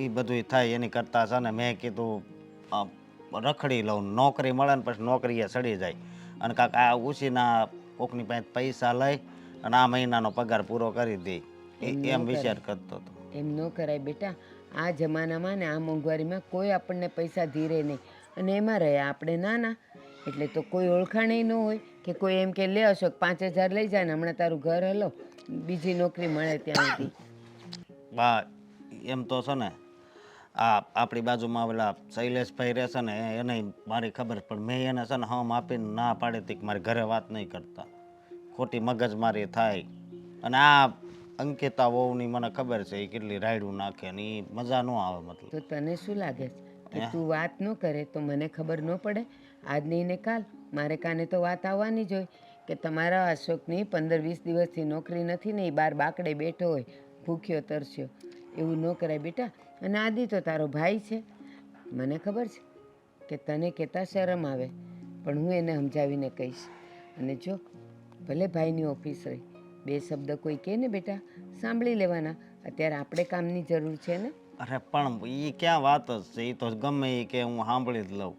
એ બધું થાય. એની કરતાં છે ને મેં કીધું રખડી લઉં, નોકરી મળે ને પછી નોકરીએ સડી જાય અને કાંક આ ઉછીના કોકની પાસે પૈસા લઈ અને આ મહિનાનો પગાર પૂરો કરી દે, એમ વિચાર કરતો હતો. એમ ન કરાય બેટા. આ જમાનામાં ને આ મોંઘવારીમાં કોઈ આપણને પૈસા ધીરે નહીં, અને એમાં રહ્યા આપણે નાના એટલે તો કોઈ ઓળખાણે ન હોય કે કોઈ એમ કે લે અશોક 5000 લઈ જાય ને હમણાં તારું ઘર હલો, બીજી નોકરી મળે ત્યાં સુધી. બા એમ તો છે ને આ આપણી બાજુમાં પેલા શૈલેષભાઈ રહેશે ને એને મારી ખબર, પણ મેં એને છે ને હમ આપીને ના પાડી હતી કે મારી ઘરે વાત નહીં કરતા, ખોટી મગજમારી થાય. અને આ અંકિતા વહુની મને ખબર છે એ કેટલી રાયડું નાખે ને એ મજા ન આવે. મતલબ તો તને શું લાગે છે કે તું વાત ન કરે તો મને ખબર ન પડે? આજ નહીં ને કાલ મારે કાને તો વાત આવવાની જ હોય કે તમારા અશોકની 15-20 દિવસથી નોકરી નથી ને એ બાર બાકડે બેઠો હોય ભૂખ્યો તરસ્યો. એવું ન કરાય બેટા. અને આદિ તો તારો ભાઈ છે, મને ખબર છે કે તને કહેતા શરમ આવે, પણ હું એને સમજાવીને કહીશ. અને જો ભલે ભાઈની ઓફિસ હોય, 2 શબ્દ કોઈ કહે ને બેટા સાંભળી લેવાના. અત્યારે આપણે કામની જરૂર છે ને. અરે પણ એ ક્યાં વાત જ છે, એ તો ગમે એ કે હું સાંભળી જ લઉં.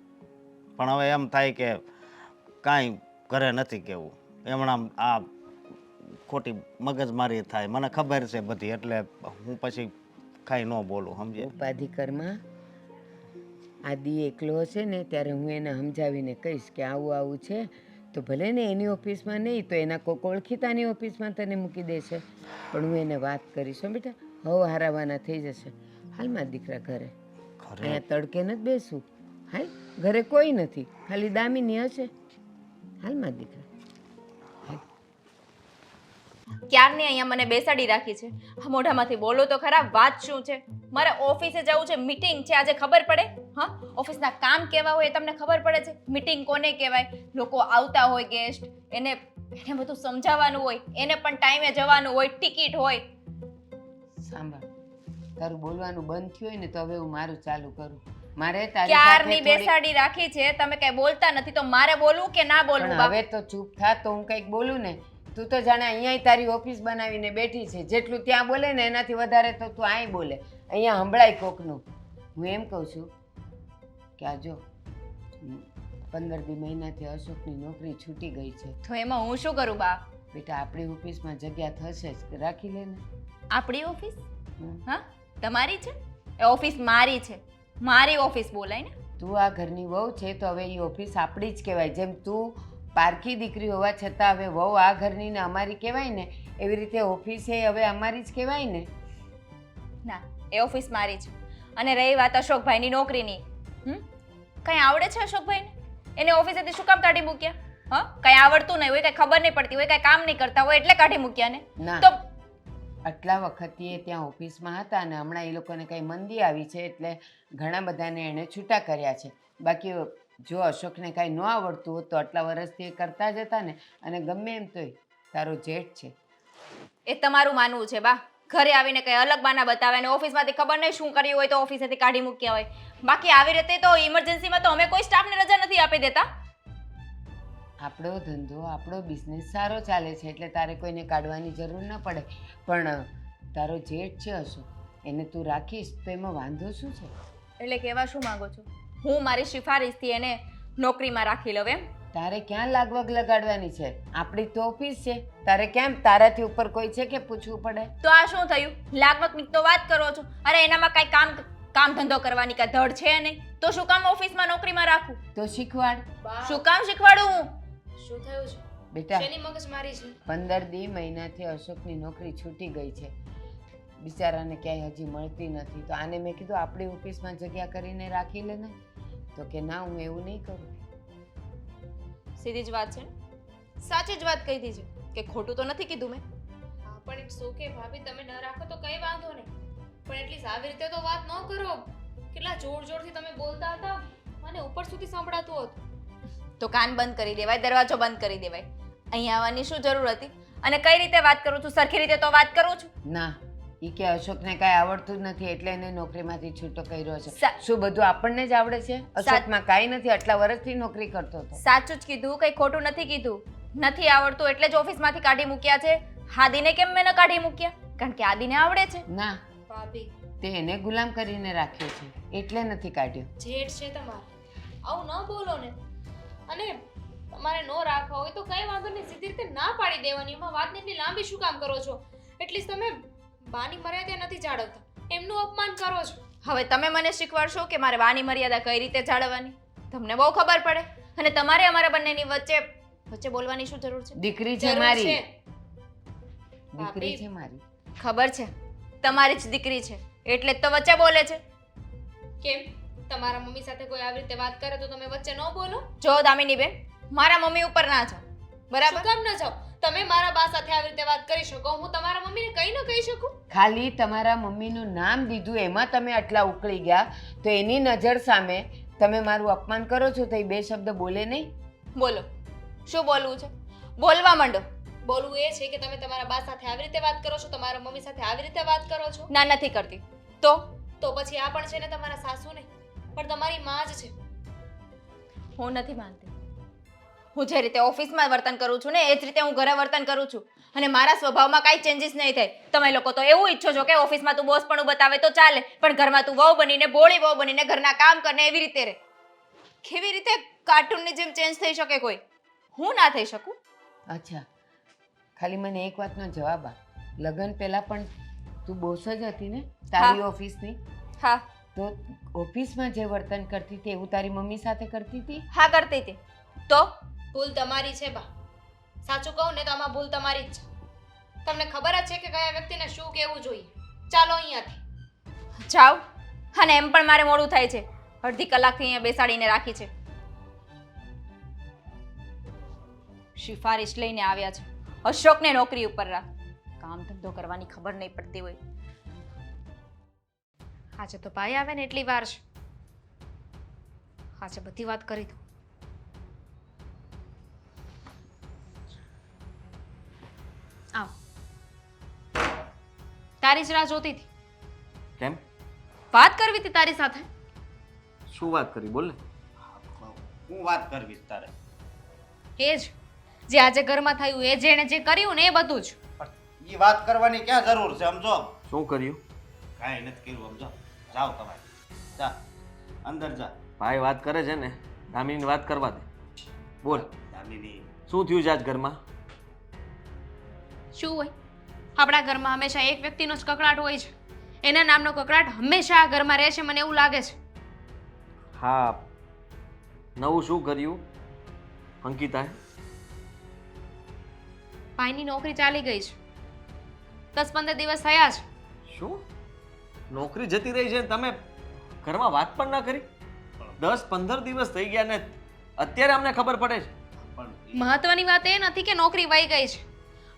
પણ હવે એમ થાય કે કાંઈ ઘરે નથી કહેવું, એમણામ આ ખોટી મગજમારી થાય. મને ખબર છે બધી, એટલે હું પછી કાંઈ ન બોલું. સમજે? ઉપાધિકરમાં આદિ એકલો હશે ને ત્યારે હું એને સમજાવીને કહીશ કે આવું આવું છે, તો ભલે ને એની ઓફિસમાં નહીં તો એના કોક ઓળખીતાની ઓફિસમાં તને મૂકી દેશે, પણ હું એને વાત કરીશ. હો બેટા, હવે હારાવાના થઈ જશે. હાલમાં દીકરા ઘરે, અહીંયા તડકે નથી બેસવું. હાલ, ઘરે કોઈ નથી, ખાલી દામિની હશે. હાલમાં દીકરા. ક્યારની અહીંયા મને બેસાડી રાખી છે. મોઢામાંથી બોલો તો ખરા, વાત શું છે? મારે ઓફિસે જવું છે, મીટિંગ છે, આજે ખબર પડે? હા, ઓફિસના કામ કેવા હોય એ તમને ખબર પડે છે? મીટિંગ કોને કહેવાય? લોકો આવતા હોય ગેસ્ટ, એને બધું સમજાવવાનું હોય, એને પણ ટાઈમે જવાનું હોય, ટિકિટ હોય. સાંભળ, તારું બોલવાનું બંધ થયું હોય ને તો હવે હું મારું ચાલુ કરું. મારે તારી ક્યારની સાથે થોડી- બેસાડી રાખી છે, તમે કઈ બોલતા નથી, તો મારે બોલવું કે ના બોલવું? પણ બા? હવે તો ચૂપ થા તો હું કંઈક બોલું ને. તું તો જાણે અહીંયા તારી ઓફિસ બનાવીને બેઠી છે. જેટલું ત્યાં બોલે ને એનાથી વધારે તો તું અહીં બોલે. અહીંયા સંભળાય કોકનું. હું એમ કહું છું કે આ જો 15 મહિનાથી અશોકની નોકરી છૂટી ગઈ છે. તો એમાં હું શું કરું બા? બેટા આપણી ઓફિસમાં જગ્યા થશે જ, રાખી લે ને. આપણી ઓફિસ? હમ. હા, તમારી છે? એ ઓફિસ મારી છે, મારી ઓફિસ બોલાય ને. તું આ ઘરની વહુ છે તો હવે એ ઓફિસ આપણી જ કહેવાય. જેમ તું પારકી દીકરી હોવા છતાં હવે વહુ આ ઘરની ને અમારી કહેવાય ને, એવી રીતે ઓફિસ એ હવે અમારી જ કહેવાય ને. ના, એ ઓફિસ મારી છે. અને રહી વાત અશોકભાઈની નોકરીની, કઈ આવડે છે અશોકભાઈને? એને ઓફિસેથી શું કામ કાઢી મૂક્યા? હા, કઈ આવડતું નહીં હોય, કઈ ખબર નહીં પડતી હોય, કઈ કામ નહીં કરતા હોય એટલે કાઢી મૂક્યા ને. ના, તો આટલા વખતથી એ ત્યાં ઓફિસમાં હતા અને હમણાં એ લોકોને કંઈ મંદી આવી છે એટલે ઘણા બધાને એણે છૂટા કર્યા છે. બાકી જો અશોકને કાંઈ ન આવડતું હોત તો આટલા વર્ષથી એ કરતા જ હતા ને. અને ગમે એમ તોય તારો જેઠ છે. એ તમારું માનવું છે બા. ઘરે આવીને કઈ અલગ બાના બતાવે ને ઓફિસમાંથી ખબર નહીં શું કર્યું હોય તો ઓફિસેથી કાઢી મૂક્યા હોય. બાકી આવી રીતે તો ઇમરજન્સીમાં તો અમે કોઈ સ્ટાફને રજા નથી આપી દેતા. આપણો ધંધો આપણો બિઝનેસ સારો ચાલે છે એટલે તારે કોઈને કાઢવાની જરૂર ન પડે. પણ તારો જેઠ છે અશોક, એને તું રાખીશ તો એમાં વાંધો શું છે? એટલે કહેવા શું માંગો છો? હું મારી સિફારિશથી એને નોકરીમાં રાખી લઉં એમ? તારે ક્યાં લાગવગ લગાડવાની છે? આપણી તો ઓફિસ છે. તારે કેમ તારાથી ઉપર કોઈ છે કે પૂછવું પડે? તો આ શું થયું? લાગવકની તો વાત કરો છો. અરે એનામાં કાંઈ કામ ધંધો કરવાની કાંઈ ધડ છે નહીં, તો શું કામ ઓફિસમાં નોકરીમાં રાખું? તો શીખવાડ. શું કામ શીખવાડું હું? શું થયું છે? બેટા, શેની મગજમારી છે? 15 મહિનાથી અશોકની નોકરી છૂટી ગઈ છે. બિચારાને ક્યાંય હજી મળતી નથી. તો આને મેં કીધું આપણી ઓફિસમાં જગ્યા કરીને રાખી લે ને. તો કે ના, હું એવું નહીં કરું. સીધી જ વાત છે ને? સાચી જ વાત કહી દીધી છે કે ખોટું તો નથી કીધું મેં. હા, પણ ઇટ્સ ઓકે ભાભી, તમે ન રાખો તો કઈ વાંધો નહીં. પણ એટલીસ્ટ આવી રીતે તો વાત ન કરો. કેટલા જોરથી તમે બોલતા હતા, મને ઉપર સુધી સંભળાતું હતું. તો કાન બંધ કરી દેવાય, દરવાજો બંધ કરી દેવાય. અહીંયા આવવાની શું જરૂર હતી? અને કઈ રીતે વાત કરું છું? સરખી રીતે તો વાત કરું છું. ના, એ કે અશોકને કાંઈ આવડતું જ નથી એટલે એને નોકરીમાંથી છૂટો કર્યો છે. સા- શું બધું આપણને જ આવડે છે? અશોકમાં કાંઈ નથી. આટલા વર્ષથી નોકરી કરતો હતો. સાચું જ કીધું, કઈ ખોટું નથી કીધું. નથી આવડતું એટલે જ ઓફિસમાંથી કાઢી મૂક્યા છે. હાદીને કેમ મેં ન કાઢી મૂક્યા? કારણ કે આદિને આવડે છે. ના, ભાભી, તે એને ગુલામ કરીને રાખ્યો છે એટલે નથી કાઢ્યો. જેઠ છે તમારે, આવું ન બોલો ને. અને તમારે ન રાખવા હોય તો કઈ વાંધો નહીં, સીધી રીતે ના પાડી દેવાની. એમાં વાતને એટલી લાંબી શું કામ કરો છો? એટલીસ્ટ તમે બાની મર્યાદા નથી જાળવતા, એમનું અપમાન કરો છો. હવે તમે મને શીખવાડશો કે મારે વાની મર્યાદા કઈ રીતે જાળવવાની? તમને બહુ ખબર પડે. અને તમારે અમારા બંનેની વચ્ચે બોલવાની શું જરૂર છે? દીકરી છે જરૂર મારી. છે. દીકરી ભાભી. છે મારી. ખબર છે, તમારી જ દીકરી છે એટલે જ તો વચ્ચે બોલે છે. કેમ તમારા મમ્મી સાથે કોઈ આવી રીતે વાત કરે તો તમે વચ્ચે ન બોલો? જો દામિની બેન, મારા મમ્મી ઉપર ના જાઓ, બરાબર? શું કામ ન જાઓ? તમે મારા બા સાથે આવી રીતે વાત કરી શકો, હું તમારા મમ્મીને કઈ ન કહી શકું? ખાલી તમારા મમ્મીનું નામ દીધું એમાં તમે આટલા ઉકળી ગયા તો એની નજર સામે તમે મારું અપમાન કરો છો તો એ બે શબ્દ બોલે નહીં? બોલો, શું બોલવું છે? બોલવા માંડો. બોલવું એ છે કે તમે તમારા બા સાથે આવી રીતે વાત કરો છો, તમારા મમ્મી સાથે આવી રીતે વાત કરો છો. ના, નથી કરતી. તો પછી આ પણ છે ને તમારા સાસુ નહીં, પણ તમારી માં જ છે. હું નથી માનતી. હું જે રીતે ઓફિસમાં વર્તન કરું છું ને એ જ રીતે હું ઘરે વર્તન કરું છું. અને મારા સ્વભાવમાં કાંઈ ચેન્જીસ નહીં થાય. તમે લોકો તો એવું ઈચ્છો છો કે ઓફિસમાં તું બોસ પણ બતાવે તો ચાલે, પણ ઘરમાં તું વહુ બનીને, બોળી વહુ બનીને ઘરના કામ કરને એવી રીતે રહે. કેવી રીતે કાર્ટૂનની જેમ ચેન્જ થઈ શકે કોઈ? હું ના થઈ શકું? અચ્છા, ખાલી મને એક વાતનો જવાબ આપ. લગ્ન પહેલા પણ તું બોસ જ હતી ને તારી ઓફિસની? હા. તો ઓફિસમાં જે વર્તન કરતી હતી એવું તારી મમ્મી સાથે કરતી હતી? હા, કરતી હતી. તો ભૂલ તમારી છે બા. સાચું કહું ને તો આમાં ભૂલ તમારી જ છે. તમને ખબર જ છે કે કયા વ્યક્તિને શું કહેવું જોઈએ. ચાલો અહીંયાથી જાઓ. અને એમ પણ મારે મોડું થાય છે. અડધી કલાકથી અહીંયા બેસાડીને રાખી છે. સિફારિશ લઈને આવ્યા છે અશોકને નોકરી ઉપર રાખ. કામ ધંધો કરવાની ખબર નહીં પડતી હોય. આજે તો ભાઈ આવે ને એટલી વાર છે. આજે બધી વાત કરી દો. આવ. તારી જ રાહ જોતી હતી. કેમ? વાત કરવી હતી તારી સાથે. શું વાત કરી બોલ ને. હું વાત કરવી છે તારે? એ જ જે આજે ઘરમાં થયું, એ જેણે જે કર્યું ને એ બધું જ. પણ એ વાત કરવાની ક્યાં જરૂર છે? સમજો, શું કર્યું? કાંઈ નથી કર્યું. સમજો, જાઓ તમે, જા અંદર જા. ભાઈ વાત કરે છે ને, દામિનીની વાત કરવા દે. બોલ, દામિની, શું થયું છે આજ ઘરમાં? શું હોય? આપણા ઘરમાં હંમેશા એક વ્યક્તિનો જ કકળાટ હોય છે. એના નામનો કકળાટ હંમેશા આ ઘરમાં રહે છે, મને એવું લાગે છે. હા, નવું શું કર્યું અંકિતાએ? ભાઈની નોકરી ચાલી ગઈ છે. 10-15 દિવસ થયા છે. શું નોકરી જતી રહી છે ને તમે ઘરમાં વાત પણ ના કરી? 10-15 દિવસ થઈ ગયા ને અત્યારે અમને ખબર પડે છે. પણ મહત્વની વાત એ નથી કે નોકરી વહી ગઈ છે.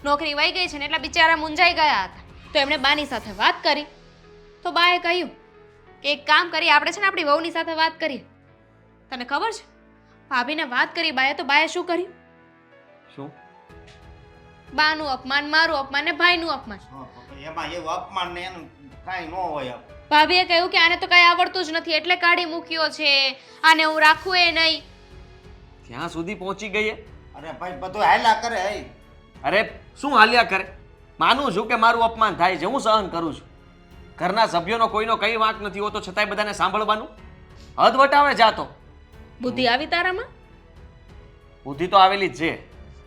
નોકરી વહી ગઈ છે ને એટલે બિચારા મૂંઝાઈ ગયા હતા. તો એમણે બાની સાથે વાત કરી. તો બાએ કહ્યું કે એક કામ કરી, આપણે છે ને આપણી વહુની સાથે વાત કરીએ. તને ખબર છે ભાભીને વાત કરી બાએ, તો બાએ શું કર્યું? શું? બાનું અપમાન, મારું અપમાન ને ભાઈનું અપમાન. એમાં એવું અપમાન ને એનું કાંઈ ન હોય. ભાભીએ કહ્યું કે આને તો કઈ આવડતું જ નથી એટલે કાઢી મૂક્યો છે, આને હું રાખું એ નહીં. ત્યાં સુધી પહોંચી ગઈ એ? અરે ભાઈ, બધું હાલ્યા કરે. અરે શું હાલ્યા કરે? માનું છું કે મારું અપમાન થાય છે, હું સહન કરું છું. ઘરના સભ્યોનો કોઈનો કઈ વાંક નથી હોતો, છતાંય બધાને સાંભળવાનું હદ વટાવે જાતો. બુદ્ધિ આવી તારામાં? બુદ્ધિ તો આવેલી જ છે.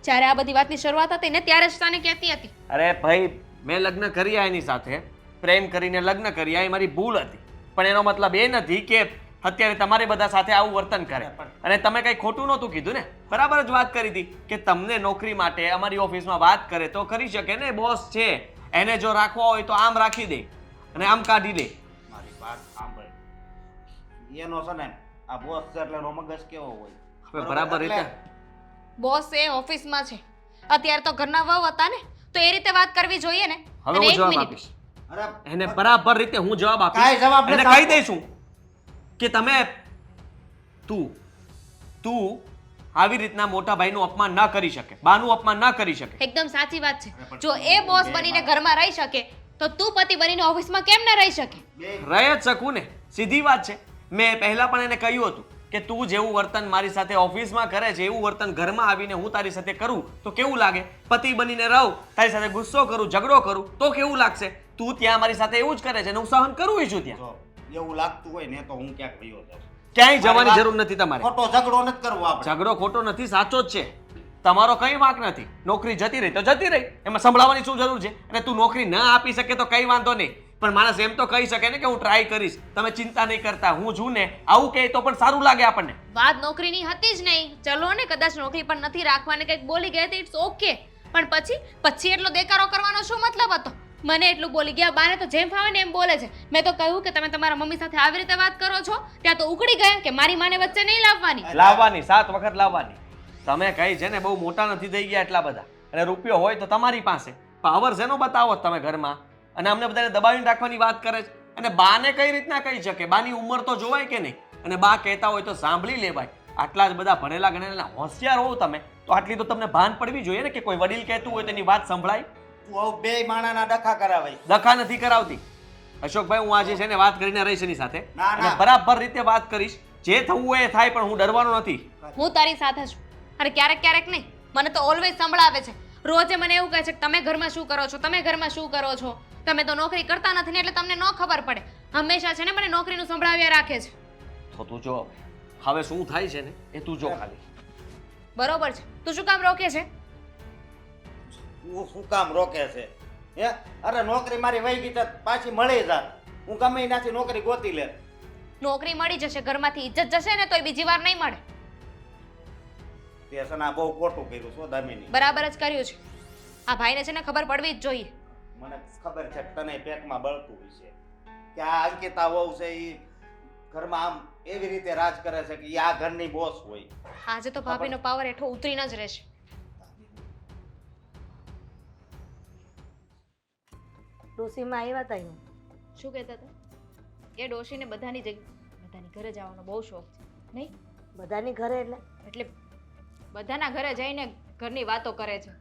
જ્યારે આ બધી વાતની શરૂઆત હતી ને ત્યારે જ તને કહેતી હતી. અરે ભાઈ, મેં લગ્ન કર્યા એની સાથે, પ્રેમ કરીને લગ્ન કર્યા, એ મારી ભૂલ હતી. પણ એનો મતલબ એ નથી કે અત્યારે તમારે બધા સાથે આવું વર્તન કરે. અને તમે કંઈ ખોટું નહોતું કીધું ને, બરાબર જ વાત કરી હતી કે તમને નોકરી માટે અમારી ઓફિસમાં વાત કરે તો કરી શકે ને, બોસ છે. એને જો રાખવા હોય તો આમ રાખી દે અને આમ કાઢી દે. મારી વાત સાંભળ. એનો છે ને આ બોસ છે એટલે એનો મગજ કેવો હોય? હવે બરાબર રીતે બોસ એ ઓફિસમાં છે, અત્યારે તો ઘરના વહુ હતા ને, તો એ રીતે વાત કરવી જોઈએ ને. હવે અને હું એક જવાબ મિનિટ. આપીશ અરે એને, બરાબર રીતે હું જવાબ કાંઈ આપીશ. જવાબ એને નથી કહી આપવો. દઈશું કે તમે તું આવી રીતના મોટા ભાઈનું અપમાન ના કરી શકે, બાનું અપમાન ના કરી શકે. એકદમ સાચી વાત છે. જો એ બોસ બનીને ઘરમાં રહી શકે તો તું પતિ બનીને ઓફિસમાં કેમ ના રહી શકે? રહી જ શકું ને, સીધી વાત છે. મેં પહેલા પણ એને કહ્યું હતું કે તું જેવું વર્તન મારી સાથે ઓફિસમાં કરે છે એવું વર્તન ઘરમાં આવીને હું તારી સાથે કરું તો કેવું લાગે? પતિ બનીને રહું, તારી સાથે ગુસ્સો કરું, ઝઘડો કરું તો કેવું લાગશે? તું ત્યાં મારી સાથે એવું જ કરે છે ને હું સહન કરું છું ત્યાં. જો એવું લાગતું હોય ને તો હું ક્યાંક ગયો જાઉં. ક્યાંય જવાની જરૂર નથી તમારે. ખોટો ઝઘડો નથી કરવો આપણે. ઝઘડો ખોટો નથી, સાચો જ છે. તમારો કઈ વાંક નથી. નોકરી જતી રહી તો જતી રહી, એમાં સંભળાવવાની શું જરૂર છે? અને તું નોકરી ન આપી શકે તો કઈ વાંધો નહીં, પણ માણસ એમ તો કહી શકે ને કે હું ટ્રાય કરીશ, તમે ચિંતા નહીં કરતા, હું છું ને. આવું કહે તો પણ સારું લાગે આપણને. વાત નોકરીની હતી જ નહીં. ચલો ને કદાચ નોકરી પણ નથી રાખવાની, કંઈક બોલી ગયા ઇટ્સ ઓકે, પણ પછી એટલો દેકારો કરવાનો શું મતલબ હતો? મને એટલું બોલી ગયા, બાને તો જેમ ફાવે ને એમ બોલે છે. મેં તો કહ્યું કે તમે તમારા મમ્મી સાથે આવી રીતે વાત કરો છો, ત્યાં તો ઉકળી ગયા કે મારી માને વચ્ચે નહીં લાવવાની. લાવવાની, 7 વખત લાવવાની. તમે કઈ છે ને બહુ મોટા નથી થઈ ગયા એટલા બધા, અને રૂપિયો હોય તો તમારી પાસે પાવર શેનો બતાવો છો તમે ઘરમાં, અને અમને બધાને દબાવીને રાખવાની વાત કરે છે. અને બાને કઈ રીતના કહી શકે? બાની ઉંમર તો જોવાય કે નહીં? અને બા કહેતા હોય તો સાંભળી લેવાય. આટલા જ બધા ભણેલા ગણેલા હોશિયાર હોવ તમે તો આટલી તો તમને ભાન પડવી જોઈએ ને કે કોઈ વડીલ કહેતું હોય તેની વાત સંભળાય. તું આવું બે માણાના ડખા કરાવાય. દખા નથી કરાવતી અશોકભાઈ. હું આજે છે ને વાત કરીને રહીશ એની સાથે, ના, અને ના. બરાબર રીતે વાત કરીશ. જે થવું હોય એ થાય, પણ હું ડરવાનો નથી. હું તારી સાથે છું, અને ક્યારેક નહીં. મને તો ઓલવેઝ સંભળાવે છે. રોજે મને એવું કહે છે કે તમે ઘરમાં શું કરો છો, તમે ઘરમાં શું કરો છો, તમે તો નોકરી કરતા નથી ને એટલે તમને ન ખબર પડે. હંમેશા છે ને મને નોકરીનું સંભળાવ્યા રાખે છે. તો તું જો હવે શું થાય છે ને એ તું જો ખાલી. બરોબર છે, તું શું કામ રોકે છે? તું શું કામ રોકે છે? હે, અરે નોકરી મારી વહી ગઈ તો પાછી મળી જાત. હું ગમે એનાથી નોકરી ગોતી લે. નોકરી મળી જશે, ઘરમાંથી ઇજ્જત જશે ને તોય બીજી વાર નહીં મળે. તે છે ને આ બહુ ખોટું કર્યું છો દામિની. બરાબર જ કર્યું છે. આ ભાઈને છે ને ખબર પડવી જ જોઈએ. મને ખબર છે કે તને પેટમાં બળતું હશે કે આ અંકિતા વહુ છે એ ઘરમાં આમ એવી રીતે રાજ કરે છે કે ઈ આ ઘરની બોસ હોય. આજે તો ભાભીનો પાવર હેઠો ઉતરીને જ રહેશે. ડોસીમાં આવ્યા હતા એનું. શું કહેતા હતા? એ ડોશીને બધાની ઘરે જવાનો બહુ શોખ છે નહીં? બધાની ઘરે એટલે બધાના ઘરે જઈને ઘરની વાતો કરે છે.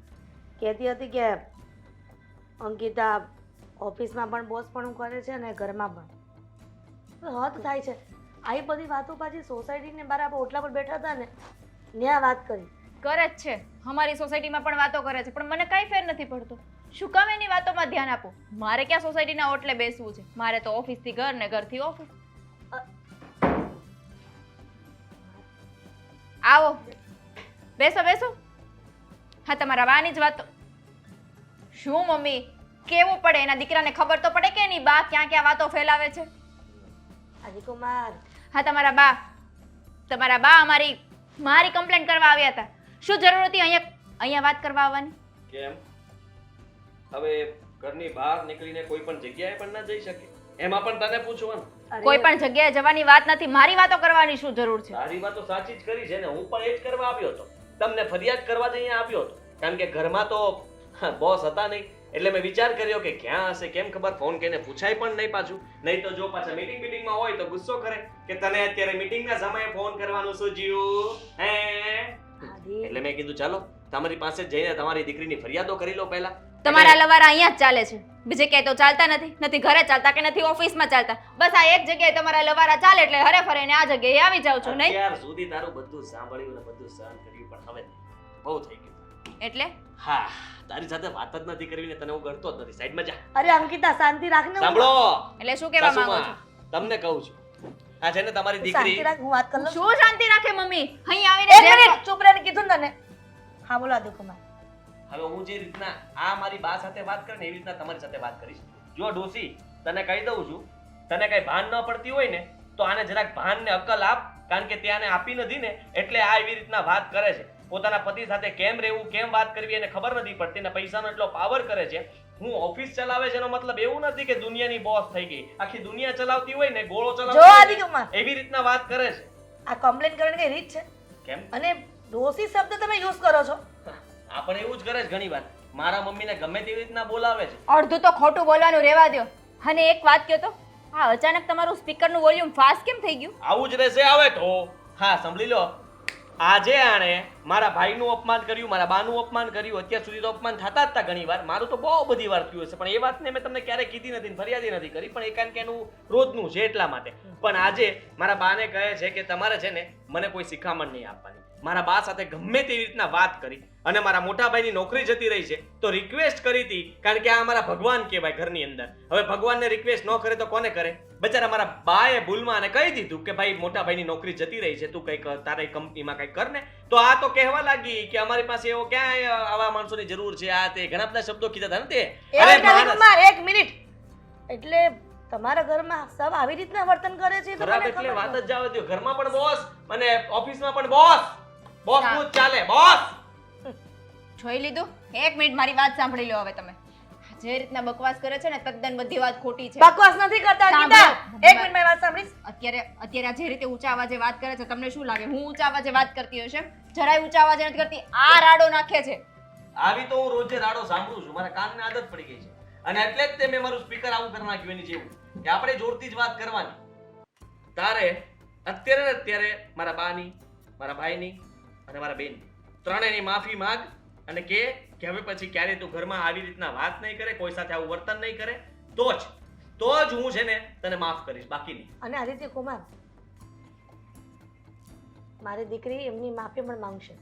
કહેતી હતી કે અંકિતા ઓફિસમાં પણ બોસ પણ કરે છે અને ઘરમાં પણ. હદ થાય છે. આવી બધી વાતો પાછી સોસાયટીને બરાબર ઓટલા પર બેઠા હતા ને ત્યાં વાત કરી. કરે જ છે, અમારી સોસાયટીમાં પણ વાતો કરે છે, પણ મને કાંઈ ફેર નથી પડતો. શું કામ એની વાતોમાં ધ્યાન આપું? મારે ક્યાં સોસાયટીના ઓટલે બેસવું છે? મારે તો ઓફિસથી ઘર ને ઘરથી ઓફિસ. આવો, બેસો બેસો. હા, તમારા વાની જ વાતો. શું મમ્મી, કેવું પડે? એના દીકરાને ખબર તો પડે કે એની બા ક્યાં ક્યાં વાતો ફેલાવે છે. આદિકુમાર, હા, તમારા બા મારી કમ્પ્લેન કરવા આવ્યા હતા. શું જરૂર હતી અહીંયા વાત કરવા આવવાની? કેમ હવે ઘરની બહાર નીકળીને કોઈ પણ જગ્યાએ પણ ના જઈ શકે? એમાં પણ તને પૂછવાનું? કોઈ પણ જગ્યાએ જવાની વાત નથી, મારી વાતો કરવાની શું જરૂર છે? તારી વાત તો સાચી જ કરી છે ને, હું પણ એ જ કરવા આવ્યો હતો. તમને ફરિયાદ કરવા જ અહીંયા આવ્યો હતો, કારણ કે ઘરમાં તો બોસ હતા નહીં, એટલે મેં વિચાર કર્યો કે ક્યાં હશે, કેમ ખબર, ફોન કરીને પૂછાય પણ નહીં પાછું. નહીં તો જો પાછા મીટિંગમાં હોય તો ગુસ્સો કરે કે તને અત્યારે મીટિંગના સમયે ફોન કરવાનું સૂઝ્યું હે. એટલે મેં કીધું ચાલો તમારી પાસે જઈને તમારી દીકરીની ફરિયાદો કરી લો પહેલા. તમારા લવારા અહીંયા જ ચાલે છે, બીજે ક્યાંય તો ચાલતા નથી. નથી ઘરે ચાલતા કે નથી ઓફિસમાં ચાલતા. બસ આ એક જગ્યાએ તમારા લવારા ચાલે એટલે હરે ફરે ને આ જગ્યાએ આવી જાવ છો નહીં? અત્યાર સુધી તારું બધું સાંભળ્યું ને બધું સહન કર્યું, પણ હવે બહુ થઈ ગયું. એટલે હા, તારી સાથે વાત જ નથી કરવી ને તને હું ગળતો જ નથી. સાઈડમાં જા. અરે અંકિતા, શાંતિ રાખ ને. સાંભળો, એટલે શું કહેવા માંગો છો? સાસુમા, તમને કહું છું, આ છે ને તમારી શાંતિ દીકરી. રાખ, હું વાત કરી લઉં. શું શાંતિ રાખે મમ્મી? અહીં એક આવીને જે મિનિટ ચૂપ રહીને કીધું ને તને. હા બોલો આદિકુમાર. હવે હું જે રીતના આ મારી બા સાથે વાત કરે ને એવી રીતના તમારી સાથે વાત કરીશ. જો ડોસી, તને કહી દઉં છું, તને કઈ ભાન ન પડતી હોય ને તો આને જરાક ભાન ને અકલ આપ, કારણ કે ત્યાંને આપી નથી ને એટલે આ એવી રીતના વાત કરે છે. પોતાના પતિ સાથે કેમ રહેવું, કેમ વાત કરવી એને ખબર નથી પડતી ને પૈસાનો એટલો પાવર કરે છે. હું ઓફિસ ચલાવે છે એનો મતલબ એવું નથી કે દુનિયાની બોસ થઈ ગઈ. આખી દુનિયા ચલાવતી હોય ને, ગોળો જો ચલાવતી હોય ને, આદિકુમાર, એવી રીતના વાત કરે છે. આ કમ્પ્લેન કરવાની કઈ રીત છે? કેમ? અને ડોસી શબ્દ તમે યુઝ કરો છો. આ પણ એવું જ કરે છે ઘણી વાર. મારા મમ્મીને ગમે તેવી રીતના બોલાવે છે. અડધું તો ખોટું બોલવાનું રહેવા દો. અને એક વાત કહો તો, આ અચાનક તમારું સ્પીકરનું વોલ્યુમ ફાસ્ટ કેમ થઈ ગયું? આવું જ રહેશે હવે તો. હા, સાંભળી લો, આજે આણે મારા ભાઈનું અપમાન કર્યું, મારા બાનું અપમાન કર્યું. અત્યાર સુધી તો અપમાન થતા જ હતા ઘણી વાર, મારું તો બહુ બધી વાર થયું હશે, પણ એ વાતને મેં તમને ક્યારેય કીધી નથી, ફરિયાદી નથી કરી, પણ એ કારણ કે એનું રોજનું છે એટલા માટે. પણ આજે મારા બાને કહે છે કે તમારે છે ને મને કોઈ શિખામણ નહીં આપવાની. મારા બા સાથે ગમે તેવી રીતના વાત કરી અને મારા મોટા ભાઈની નોકરી જતી રહી છે તો રિક્વેસ્ટ કરી હતી, કારણ કે આ અમારા ભગવાન કહેવાય ઘરની અંદર. હવે ભગવાનને રિક્વેસ્ટ ન કરે તો કોને કરે? બચારા મારા બાએ ભૂલમાં આને કહી દીધું કે ભાઈ મોટા ભાઈની નોકરી જતી રહી છે, તું કંઈક તારી કંપનીમાં કંઈક કર ને. તો આ તો કહેવા લાગી કે અમારી પાસે એવો ક્યાં આવા માણસોની જરૂર છે, આ તે ઘણા બધા શબ્દો કીધા હતા ને તે. એક આદિકુમાર, એક મિનિટ. એટલે તમારા ઘરમાં સબ આવી રીતના વર્તન કરે છે તો ખરાબ મને એટલે ખબર વાત જ નથી. જવા દ્યો. ઘરમાં પણ બોસ અને ઓફિસમાં પણ બોસ. બોસ નું જ ચાલે, બોસ. જોઈ લીધું? એક મિનિટ મારી વાત સાંભળી લો હવે તમે. જે રીતના બકવાસ કરે છે ને તદ્દન બધી વાત ખોટી છે. બકવાસ નથી કરતા અંકિતા. સાંભળો. એક મિનિટ મારી વાત સાંભળીશ. અત્યારે આ જે રીતે ઊંચા અવાજે વાત કરે છે તમને શું લાગે હું ઊંચા અવાજે વાત કરતી હશે? જરાય ઊંચા અવાજે નથી કરતી. આ રાડો નાખે છે. આવી તો હું રોજે રાડો સાંભળું છું, મારા કાનને આદત પડી ગઈ છે અને એટલે જ તે મેં મારું સ્પીકર આવું કરી નાખ્યું એની જેવું કે આપણે જોરથી જ વાત કરવાની. તારે અત્યારે ને અત્યારે મારા બાની, મારા ભાઈની અને મારા બેનની ત્રણેયની માફી માંગ અને કે હવે પછી ક્યારે તું ઘરમાં આવી રીતના વાત નહીં કરે, કોઈ સાથે આવું વર્તન નહીં કરે, તો જ હું છે ને તને માફ કરીશ, બાકી નહીં. અને આદિત્ય કુમાર, મારી દીકરી એમની માફી પણ માંગશે.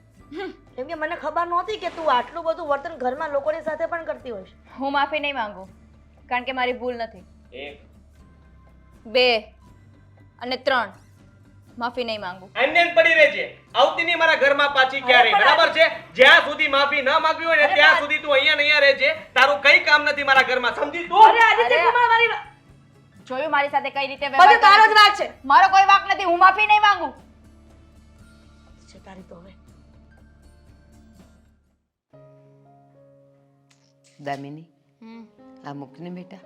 કેમ કે મને ખબર નહોતી કે તું આટલું બધું વર્તન ઘરમાં લોકોની સાથે પણ કરતી હોઈશ. હું માફી નહીં માંગુ, કારણ કે મારી ભૂલ નથી. 1 2 અને 3 માફી નહીં માંગુ. એમને જ પડી રહેજે, આવતી નહીં મારા ઘરમાં પાછી ક્યારે, બરાબર છે? જ્યાં સુધી માફી ન માંગવી હોય ને ત્યાં સુધી તું અહીંયા ને અહીંયા રહેજે. તારું કઈ કામ નથી મારા ઘરમાં, સમજી તું? અરે આદિત્ય કુમાર, મારી જોયું મારી સાથે કઈ રીતે બધું વ્યવહાર તારો કરે જ છે? વાંક છે. મારો કોઈ વાંક નથી, હું માફી નહીં માંગુ. છે તારી તો હવે. દામિની, આ મૂકને બેટા,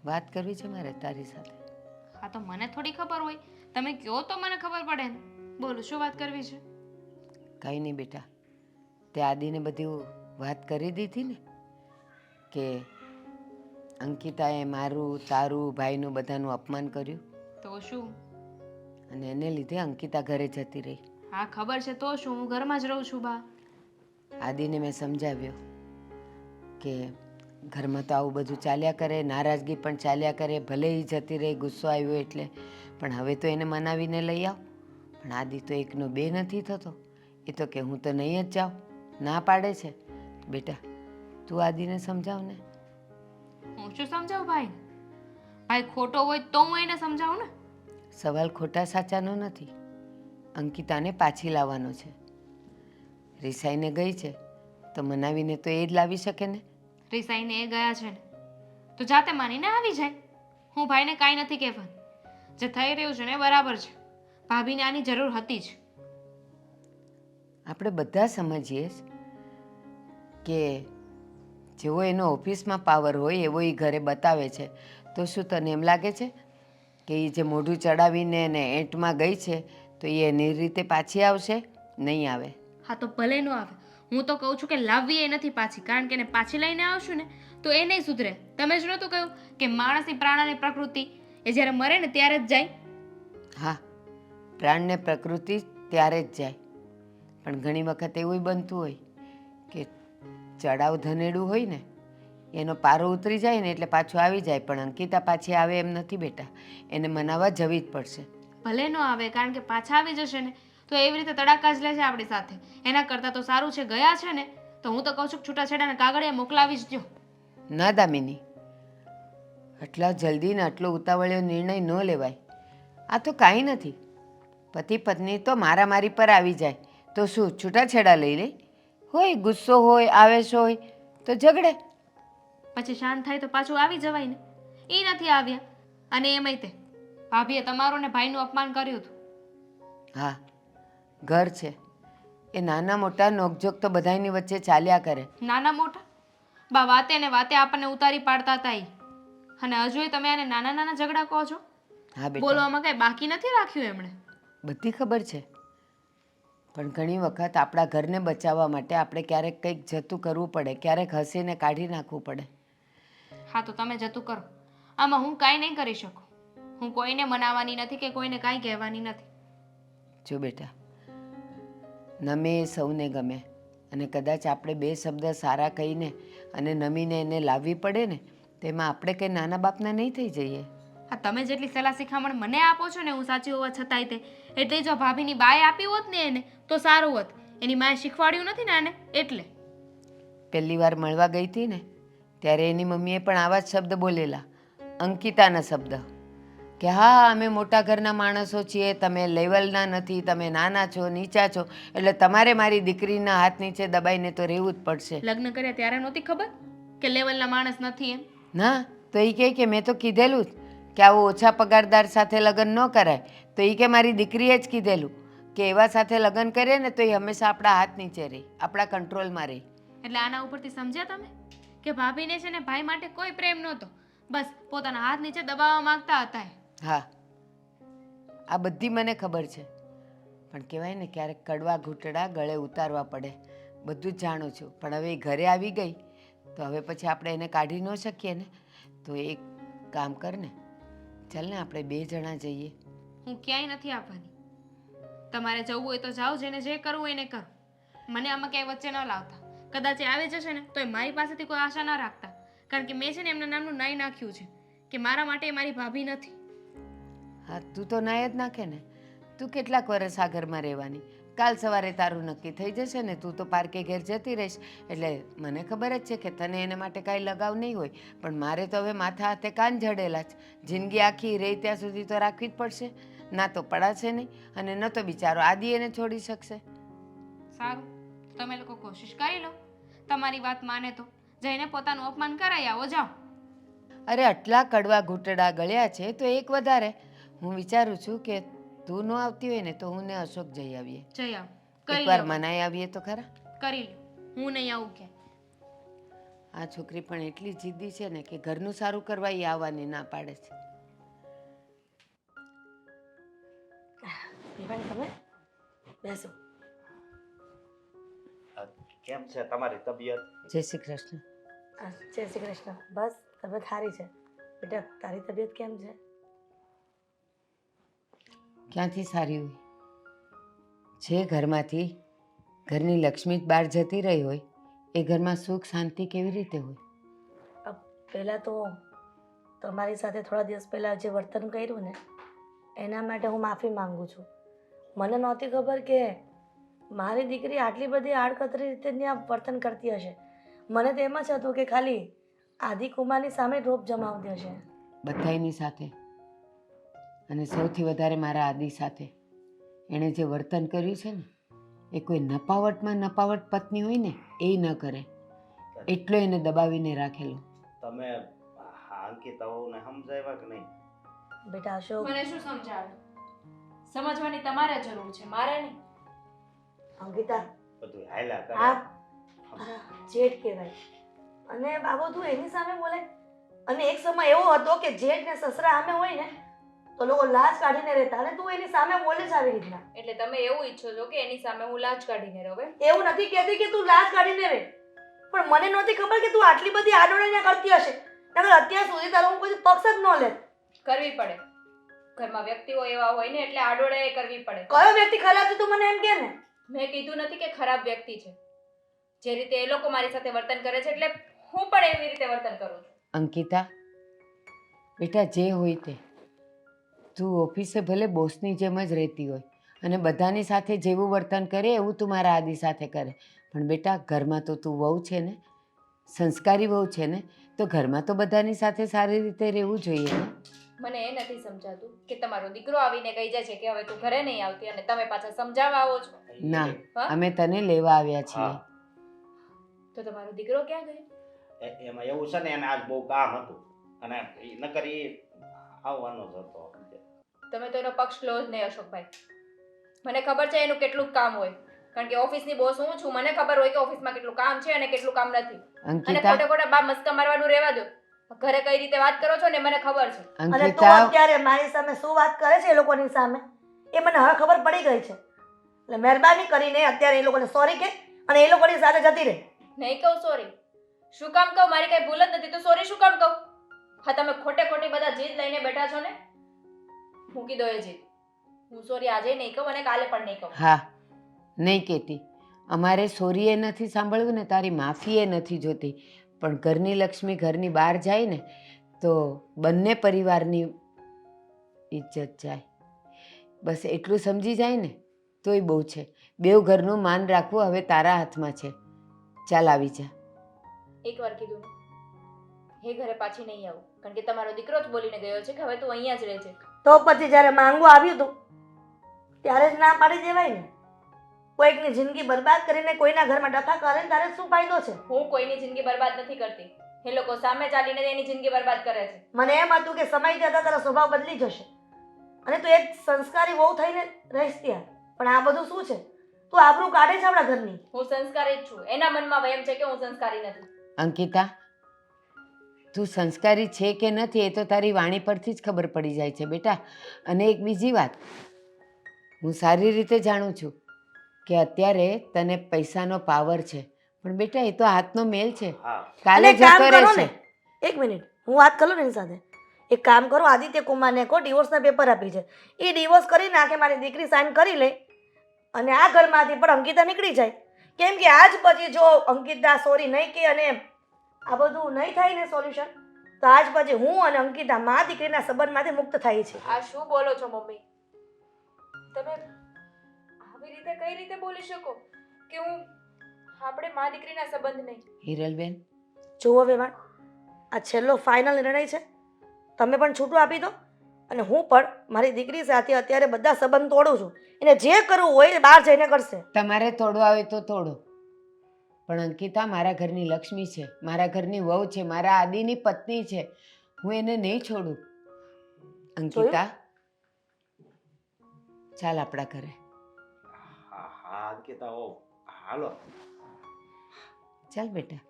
વાત કરવી છે મારે તારી સાથે. હા તો મને થોડી ખબર હોય, તમે કહો તો મને ખબર પડે ને. બોલો, શું વાત કરવી છે? કંઈ નહીં બેટા, તે આદિને બધી વાત કરી દીધી ને કે અંકિતાએ મારું તારું ભાઈનું બધાનું અપમાન કર્યું તો શું? અને એને લીધે અંકિતા ઘરે જતી રહી. હા ખબર છે, તો શું? હું ઘરમાં જ રહું છું બા. આદિને મેં સમજાવ્યો કે ઘરમાં તો આવું બધું ચાલ્યા કરે, નારાજગી પણ ચાલ્યા કરે, ભલે એ જતી રહી, ગુસ્સો આવ્યો એટલે, પણ હવે તો એને મનાવીને લઈ આવ. પણ આદિ તો એકનો બે નથી થતો. એ તો કે હું તો નહીં જ જાઉં, ના પાડે છે. બેટા તું આદિને સમજાવ ને. હું શું સમજાવું ભાઈ? ભાઈ ખોટો હોય તો હું એને સમજાવું ને. સવાલ ખોટા સાચાનો નથી, અંકિતાને પાછી લાવવાનો છે. રિસાઈને ગઈ છે તો મનાવીને તો એ જ લાવી શકે ને. રિસાઈને એ ગયા છે ને તો જાતે માનીને આવી જાય. હું ભાઈને કાંઈ નથી કહેવાનું. જે થઈ રહ્યું છે ને બરાબર છે. ભાભીને આની જરૂર હતી જ. આપણે બધા સમજીએ કે જેવો એનો ઓફિસમાં પાવર હોય એવો એ ઘરે બતાવે છે. તો શું તને એમ લાગે છે કે એ જે મોઢું ચડાવીને એને એંટમાં ગઈ છે તો એ એની રીતે પાછી આવશે? નહીં આવે. હા તો ભલે ન આવે. હું તો કહું છું કે લાવવી એ નથી પાછી, કારણ કે એને પાછી લઈને આવશું ને તો એ નહીં સુધરે. તમે જ નહોતું કહ્યું કે માણસની પ્રાણની પ્રકૃતિ એ જ્યારે મરે ને ત્યારે જ જાય? હા, પ્રાણને પ્રકૃતિ ત્યારે જ જાય. પણ ઘણી વખત એવું બનતું હોય કે ચડાવ ધનેડું હોય ને એનો પારો ઉતરી જાય ને એટલે પાછું આવી જાય. પણ અંકિતા પાછી આવે એમ નથી બેટા, એને મનાવવા જવી જ પડશે. ભલે ન આવે, કારણ કે પાછા આવી જશે ને તો એવી રીતે તડાકા જ લે છે આપણી સાથે. એના કરતાં તો સારું છે ગયા છે ને તો હું તો કહું છું છૂટાછેડાને કાગળિયા મોકલાવી જ દો. ના દામિની, આટલા જલ્દી ને આટલો ઉતાવળ્યો નિર્ણય ન લેવાય. આ તો કાંઈ નથી. પતિ પત્ની તો મારામારી પર આવી જાય તો શું છૂટાછેડા લઈ લે? હોય ગુસ્સો હોય, આવેશ હોય તો ઝઘડે. પછી શાંત થાય તો પાછું આવી જવાય ને. એ નથી આવ્યા. અને એમાંય તે ભાભીએ તમારું ને ભાઈનું અપમાન કર્યું હતું. હા, ઘર છે એ નાના મોટા નોકઝોક તો બધાની વચ્ચે ચાલ્યા કરે. નાના મોટા બા વાતે ને વાતે આપણને ઉતારી પાડતા હતા ઈ. અને હજુય તમે આને નાના નાના ઝઘડા કહો છો? હા બેટા, બોલવામાં કઈ બાકી નથી રાખ્યું એમણે. બધી ખબર છે. પણ ઘણી વખત આપણા ઘરને બચાવવા માટે આપણે ક્યારેક કંઈક જતું કરવું પડે, ક્યારેક હસીને કાઢી નાખવું પડે. હા તો તમે જતું કરો. આમાં હું કાંઈ નહીં કરી શકું. હું કોઈને મનાવવાની નથી કે કોઈને કાંઈ કહેવાની નથી. જો બેટા, નમે એ સૌને ગમે અને કદાચ આપણે બે શબ્દ સારા કહીને અને નમીને એને લાવવી પડે ને તેમાં આપણે કંઈ નાના બાપના નહીં થઈ જઈએ. હા તમે જેટલી સલાહ શિખામણ મને આપો છો ને હું સાચી હોવા છતાંય તે એટલે જો ભાભીની બાએ આપી હોત ને એને તો સારું હોત. એની માએ શીખવાડ્યું નથી ને આને એટલે. પહેલી વાર મળવા ગઈ હતી ને ત્યારે એની મમ્મીએ પણ આવા જ શબ્દ બોલેલા, અંકિતાના શબ્દ, કે હા અમે મોટા ઘરના માણસો છીએ, તમે લેવલના નથી, તમે નાના છો, નીચા છો, એટલે તમારે મારી દીકરીના હાથ નીચે દબાઈને તો રહેવું જ પડશે. લગ્ન કર્યા ત્યારે નહોતી ખબર કે લેવલના માણસ નથી એમ? ના, તો એ કહે કે મેં તો કીધેલું જ કે આવું ઓછા પગારદાર સાથે લગ્ન ન કરાય. તો એ કે મારી દીકરીએ જ કીધેલું કે એવા સાથે લગ્ન કરે ને તો એ હંમેશા આપણા હાથ નીચે રહે, આપણા કંટ્રોલમાં રહે. એટલે આના ઉપરથી સમજ્યા તમે કે ભાભીને છે ને ભાઈ માટે કોઈ પ્રેમ નહોતો, બસ પોતાના હાથ નીચે દબાવવા માંગતા હતા. હા, આ બધી મને ખબર છે. પણ કહેવાય ને ક્યારેક કડવા ઘૂંટડા ગળે ઉતારવા પડે. બધું જ જાણું છું. પણ હવે એ ઘરે આવી ગઈ તો હવે પછી આપણે એને કાઢી ન શકીએ ને. તો એક કામ કર ને, ચાલ ને આપણે બે જણા જઈએ. હું ક્યાંય નથી આવવાની. તમારે જવું હોય તો જાઓ, જેને જે કરવું હોય એને કરો. મને આમાં ક્યાંય વચ્ચે ન લાવતા. કદાચ એ આવી જશે ને તો એ મારી પાસેથી કોઈ આશા ન રાખતા, કારણ કે મેં છે ને એમના નામનું નાઈ નાખ્યું છે કે મારા માટે એ મારી ભાભી નથી. હા, તું તો નાય જ નાખે ને. તું કેટલાક વર્ષ આ ઘરમાં રહેવાની? કાલ સવારે તારું નક્કી થઈ જશે ને તું તો પાર્કે ઘેર જતી રહીશ. એટલે મને ખબર જ છે કે તને એને માટે કાંઈ લગાવ નહીં હોય, પણ મારે તો હવે માથા હાથે કાન જડેલા જ. જિંદગી આખી રહી ત્યાં સુધી તો રાખવી જ પડશે. ના તો પડાશે નહીં અને ન તો બિચારો આદિ એને છોડી શકશે. સારું, તમે લોકો કોશિશ કરી લો. તમારી વાત માને તો જઈને પોતાનું અપમાન કરાઈ આવો, જાઓ. અરે આટલા કડવા ઘૂંટડા ગળ્યા છે તો એક વધારે. હું વિચારું છું કે તું ન આવતી હોય ને તો હું ને અશોક જઈ આવીએ. જઈ આવો, કરી એકવાર લો, મનાઈ આવીએ તો ખરા. કરી લો. હું નહીં આવું કે આ છોકરી પણ એટલી જિદ્દી છે ને કે ઘરનું સારું કરવા એ આવવાની ના પાડે છે. તમે બેસો. કેમ છે તમારી તબિયત? જય શ્રી કૃષ્ણ. જય શ્રી કૃષ્ણ. બસ તબિયત સારી છે. બેટા તારી તબિયત કેમ છે? ક્યાંથી સારી હોય? જે ઘરમાંથી ઘરની લક્ષ્મી જ બહાર જતી રહી હોય એ ઘરમાં સુખ શાંતિ કેવી રીતે હોય? પહેલાં તો તમારી સાથે થોડા દિવસ પહેલાં જે વર્તન કર્યું ને એના માટે હું માફી માંગુ છું. મને નહોતી ખબર કે મારી દીકરી આટલી બધી આડકતરી રીતે ત્યાં વર્તન કરતી હશે. મને તો એમ જ હતું કે ખાલી આદિકુમારની સામે રોપ જમાવતી હશે. બધાયની સાથે અને સૌથી વધારે મારા આદિ સાથે એણે જે વર્તન કર્યું છે ને એ કોઈ નપાવટમાં નપાવટ પત્ની હોય ને એ ન કરે. એટલો એને દબાવીને રાખેલો. તમે અંકિતાઓને સમજાવ્યા કે નહીં? બેટા અશોક, મને શું સમજાવે? સમજવાની તમારે જરૂર છે, મારે નહીં. અંકિતા, બધું હાલ્યા કરે. આ જેઠ કહેવાય અને બાબુ તું એની સામે બોલે. અને એક સમય એવો હતો કે જેઠ ને સસરા સામે હોય ને તો લોકો લાજ કાઢીને રહેતા અને તું એની સામે બોલે જ આવી રીતના. એટલે તમે એવું ઈચ્છો છો કે એની સામે હું લાજ કાઢીને રહું એમ? એવું નથી કહેતી કે તું લાજ કાઢીને રહે, પણ મને નહોતી ખબર કે તું આટલી બધી આડોળીને કરતી હશે. નકર અત્યાર સુધી તારો હું કોઈ પક્ષ જ ન લે. કરવી પડે. ઘરમાં વ્યક્તિઓ એવા હોય ને એટલે આડોળે કરવી પડે. કયો વ્યક્તિ ખરાબ છે તું મને એમ કે ને? મેં કીધું નથી કે ખરાબ વ્યક્તિ છે. જે રીતે એ લોકો મારી સાથે વર્તન કરે છે એટલે હું પણ એવી રીતે વર્તન કરું છું. અંકિતા બેટા, જે હોય તે તું ઓફિસે ભલે બોસની જેમ જ રહેતી હોય અને બધાની સાથે જેવું વર્તન કરે એવું તું મારા આદિ સાથે કરે, પણ બેટા ઘરમાં તો તું વહુ છે ને, સંસ્કારી વહુ છે ને, તો ઘરમાં તો બધાની સાથે સારી રીતે રહેવું જોઈએ ને. મને એ નથી સમજાતું કે તમારો દીકરો આવીને કહી જાય છે કે હવે તું ઘરે નહીં આવતી અને તમે પાછા સમજાવવા આવો છો. ના, હા? અમે તને લેવા આવ્યા છીએ. હા. તો તમારો દીકરો ક્યાં ગયો? એમાં એવું છે ને, એને આજ બહુ કામ હતું અને નકર એ આવવાનો જ હતો. તમે તો એનો પક્ષ લો જ નહીં અશોકભાઈ. મને ખબર છે એનું કેટલું કામ હોય, કારણ કે ઓફિસની બોસ હું છું. મને ખબર હોય કે ઓફિસમાં કેટલું કામ છે અને કેટલું કામ નથી. અને અંકિતા, ખોટે ખોટા બા મસ્કા મારવાનું રહેવા દો. ઘરે કઈ રીતે વાત કરો છો ને મને ખબર છે. અને તું અંકિતા, અત્યારે મારી સામે શું વાત કરે છે એ લોકોની સામે એ મને હવે ખબર પડી ગઈ છે. એટલે મહેરબાની કરીને અત્યારે એ લોકોને સોરી કે અને એ લોકોની સાથે જતી રહે. નહીં કહું સોરી. શું કામ કહું? મારી કઈ ભૂલ જ નથી તો સોરી શું કામ કહું? હા, તમે ખોટે ખોટી બધા જીદ લઈને બેઠા છો ને, મૂકી દો એ જીદ. હું સોરી આજે નહીં કહું અને કાલે પણ નહીં કહું. હા, નહીં કહેતી. અમારે સોરી એ નથી સાંભળવું ને તારી માફી એ નથી જોતી, પણ ઘરની લક્ષ્મી ઘરની બહાર જાય ને તો બંને પરિવારની ઇજ્જત જાય. બસ એટલું સમજી જાય ને તોય બહુ છે. બેવ ઘરનું માન રાખવું હવે તારા હાથમાં છે. ચાલ આવી જા. એકવાર કીધું ને, હે ઘરે પાછી નહીં આવું, કારણ કે તમારો દીકરો જ બોલીને ગયો છે કે હવે તું અહીંયા જ રહે છે. તો પછી જ્યારે માંગવું આવ્યું હતું ત્યારે જ ના પાડી દેવાય ને. કોઈકની જિંદગી બરબાદ કરીને કોઈના ઘરમાં ડખા કરે ને તારે શું ફાયદો છે? હું કોઈની જિંદગી બરબાદ નથી કરતી. એ લોકો સામે ચાલીને એની જિંદગી બરબાદ કરે છે. મને એમ હતું કે સમય જતાં તારો સ્વભાવ બદલી જશે અને તું એક સંસ્કારી વહુ થઈને રહીશ ત્યાં, પણ આ બધું શું છે? તું આબરૂ કાઢે છે આપણા ઘરની. હું સંસ્કારી જ છું. એના મનમાં વહેમ છે કે હું સંસ્કારી નથી. અંકિતા, તું સંસ્કારી છે કે નથી એ તો તારી વાણી પરથી જ ખબર પડી જાય છે બેટા. અને એક બીજી વાત, હું સારી રીતે જાણું છું કે અત્યારે તને પૈસાનો પાવર છે, પણ બેટા એ તો હાથનો મેલ છે, હા, કાલે અને એક કામ જતો કરો રહેશે. ને, એક મિનિટ હું વાત કરું ને એની સાથે. એક કામ કરો, આદિત્ય કુમારને કહો ડિવોર્સના પેપર આપી છે, એ ડિવોર્સ કરી નાખે, મારી દીકરી સાઇન કરી લે અને આ ઘરમાંથી પણ અંકિતા નીકળી જાય. કેમ કે આજ પછી જો અંકિતા સોરી નહીં કહે અને આ બધું નહીં થાય ને સોલ્યુશન, તો આજ પછી હું અને અંકિતા મા દીકરીના સંબંધમાંથી મુક્ત થાય છે. આ શું બોલો છો મમ્મી? તમે આવી રીતે કઈ રીતે બોલી શકો કે આપણે મા દીકરીના સંબંધ નહીં? હિરલબેન, જુઓ વેવાણ, આ છેલ્લો ફાઇનલ નિર્ણય છે. તમે પણ છૂટું આપી દો અને હું પણ મારી દીકરી સાથે અત્યારે બધા સંબંધ તોડું છું. એને જે કરવું હોય એ બહાર જઈને કરશે. તમારે તોડો આવે તો તોડો, પણ અંકિતા મારા ઘરની લક્ષ્મી છે, મારા ઘરની વહુ છે, મારા આદિની પત્ની છે. હું એને નહીં છોડું. અંકિતા, ચાલ આપણા ઘરે. હા, હા અંકિતા, ઓ હાલો. ચાલ બેટા.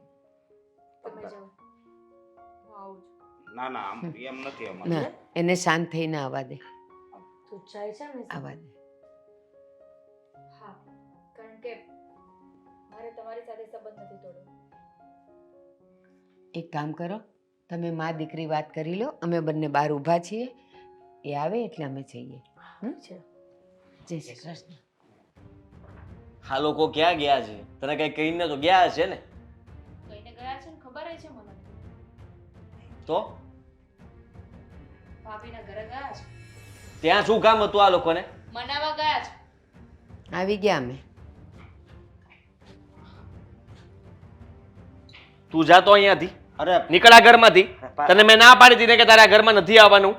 તમે જાઓ, હું આવું છું. ના ના, આમ એમ નથી અમારે. ના, એને શાંત થઈને આવવા દે, તું જાય છે ને આવવા દે. હા, કારણ કે મારે તમારી સાથે સંબંધ નથી તોડવો. એક કામ કરો, તમે મા દીકરી વાત કરી લો, અમે બંને બહાર ઊભા છીએ, એ આવે એટલે અમે જઈએ. જય શ્રી કૃષ્ણ. આ લોકો ક્યાં ગયા છે? તને કઈ કહીને તો ગયા હશે ને? કઈને ગયા છે ને ખબર છે મને. તો ભાભીના ઘરે ગયા છે, ત્યાં શું કામ હતું આ લોકોને? મનાવા ગયા છે. આવી ગયા અમે. તું જાતો અહીંયાથી, અરે નીકળ આ ઘરમાંથી. તને મેં ના પાડી હતી ને કે તારે આ ઘરમાં નથી આવવાનું.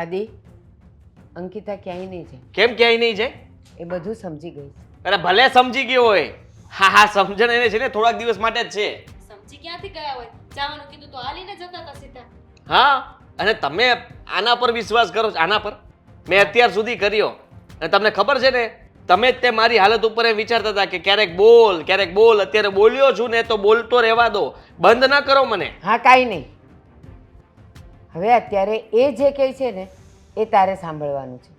આદિ, અંકિતા ક્યાંય નહીં છે, કેમ ક્યાંય નહીં છે? એ બધું સમજી ગઈ છે. અરે ભલે સમજી ગયો હોય, હા હા સમજણ એને છે ને થોડાક દિવસ માટે જ છે. સમજી ક્યાંથી ગયા હોય? જવાનું કીધું તો હાલીને જતા હતા સીધા. હા, અને તમે આના પર વિશ્વાસ કરો છો? આના પર મેં અત્યાર સુધી કર્યો. અને તમને ખબર છે ને, તમે જ તે મારી હાલત ઉપર એમ વિચારતા હતા કે ક્યારેક બોલ ક્યારેક બોલ. અત્યારે બોલ્યો છું ને તો બોલતો રહેવા દો, બંધ ના કરો મને. હા, કાંઈ નહીં. હવે અત્યારે એ જે કહે છે ને એ તારે સાંભળવાનું છે.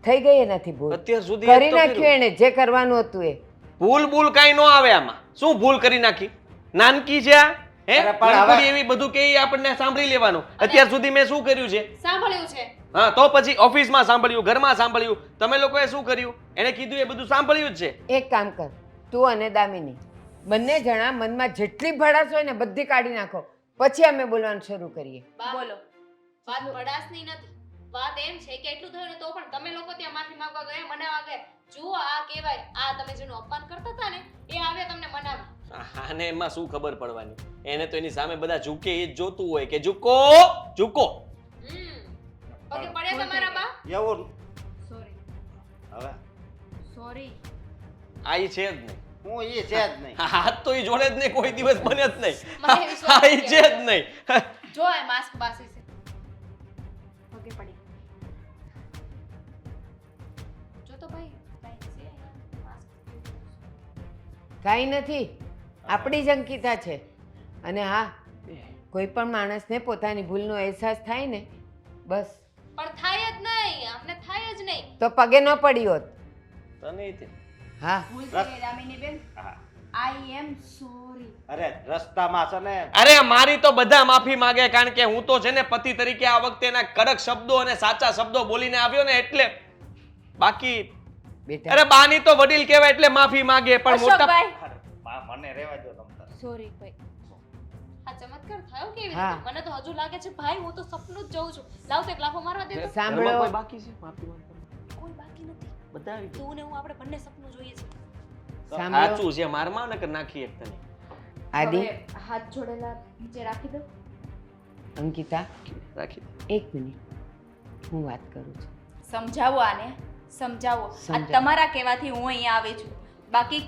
થઈ ગઈ એનાથી ભૂલ, અત્યાર સુધી કરી નાખ્યું એને જે કરવાનું હતું એ. ભૂલ કાંઈ ન આવે આમાં. શું ભૂલ કરી નાખી? નાનકી છે આ? હે અરે પણ હવે- નાનકડી એવી બધું કે આપણને સાંભળી લેવાનું. અત્યાર સુધી મેં શું કર્યું છે? સાંભળ્યું છે. હા, તો પછી ઓફિસમાં સાંભળ્યું, ઘરમાં સાંભળ્યું, તમે લોકોએ શું કર્યું? એને કીધું એ બધું સાંભળ્યું જ છે. એક કામ કર, તું અને દામિની બંને જણા મનમાં જેટલી ભડાસ હોય ને બધી કાઢી નાખો, પછી અમે બોલવાનું શરૂ કરીએ. બોલો. વાત ભડાસની નથી. વાત એમ છે કે એટલું થયું ને તો પણ તમે લોકો ત્યાં માફી માંગવા ગયા, મનાવા ગયા. જુઓ આ કહેવાય, આ તમે જેનું અપમાન કરતા હતા ને એ આવ્યા તમને મનાવવા. આને એમાં શું ખબર પડવાની? એને તો એની સામે બધા ઝૂકે એ જ જોતું હોય કે ઝૂકો ઝૂકો. પગે પડ્યા તમારા બા? એવું સોરી. હવે સોરી. આ ઈ છે જ નહીં. હું એ છે જ નહીં. હાથ તો ઈ જોડે જ નહીં, કોઈ દિવસ બને જ નહીં. મને વિશ્વાસ આ ઈ નથી છે જ નહીં. જો આ માસ્ક બાસી છે. પગે પડી. જો તો ભાઈ કાંઈ છે અહીંયા માસ્ક. કાંઈ નથી, આપણી જ અંકિતા છે. અને હા, કોઈ પણ માણસને પોતાની ભૂલનો અહેસાસ થાય ને બસ પણ થાય જ નહીં, અમને થાય જ નહીં. તો પગે ન પડી હોત. તને ઈ તે. હા, ભૂલ થઈ ગઈ દામિની બેન. આઈ એમ સોરી. અરે રસ્તામાં છે ને અરે મારી તો બધા માફી માંગે, કારણ કે હું તો છે ને પતિ તરીકે આ વખતે એના કડક શબ્દો અને સાચા શબ્દો બોલીને આવ્યો ને એટલે. બાકી બેટા અરે બાની તો વડીલ કહેવાય એટલે માફી માંગે, પણ મોટા અશોકભાઈ. અરે, બા, મને રહેવા દો તમ તાર. સોરી ભાઈ. આ ચમત્કાર થયો કેવી હા. રીતે? મને તો હજુ લાગે છે ભાઈ હું તો સપનું જ જોઉં છું. લાવ તો એક લાફો મારવા દે તો. ઘરમાં સાંભળો, કોઈ બાકી છે માફી માંગવાનું? કોઈ બાકી નથી. બધા આવી ગયા. તું ને હું આપણે બંને સપનું જોઈએ છે. સાંભળો સાચું છે, મારમાં નકર નાખી એક તને. આદિ, હવે હાથ જોડેલા નીચે રાખી દો. અંકિતા રાખી દે. એક મિનિટ, હું વાત કરું છું. સમજાવો આને, સમજાવો. આ સમજાવો. તમારા કહેવાથી હું અહીંયા આવી છું. બાકી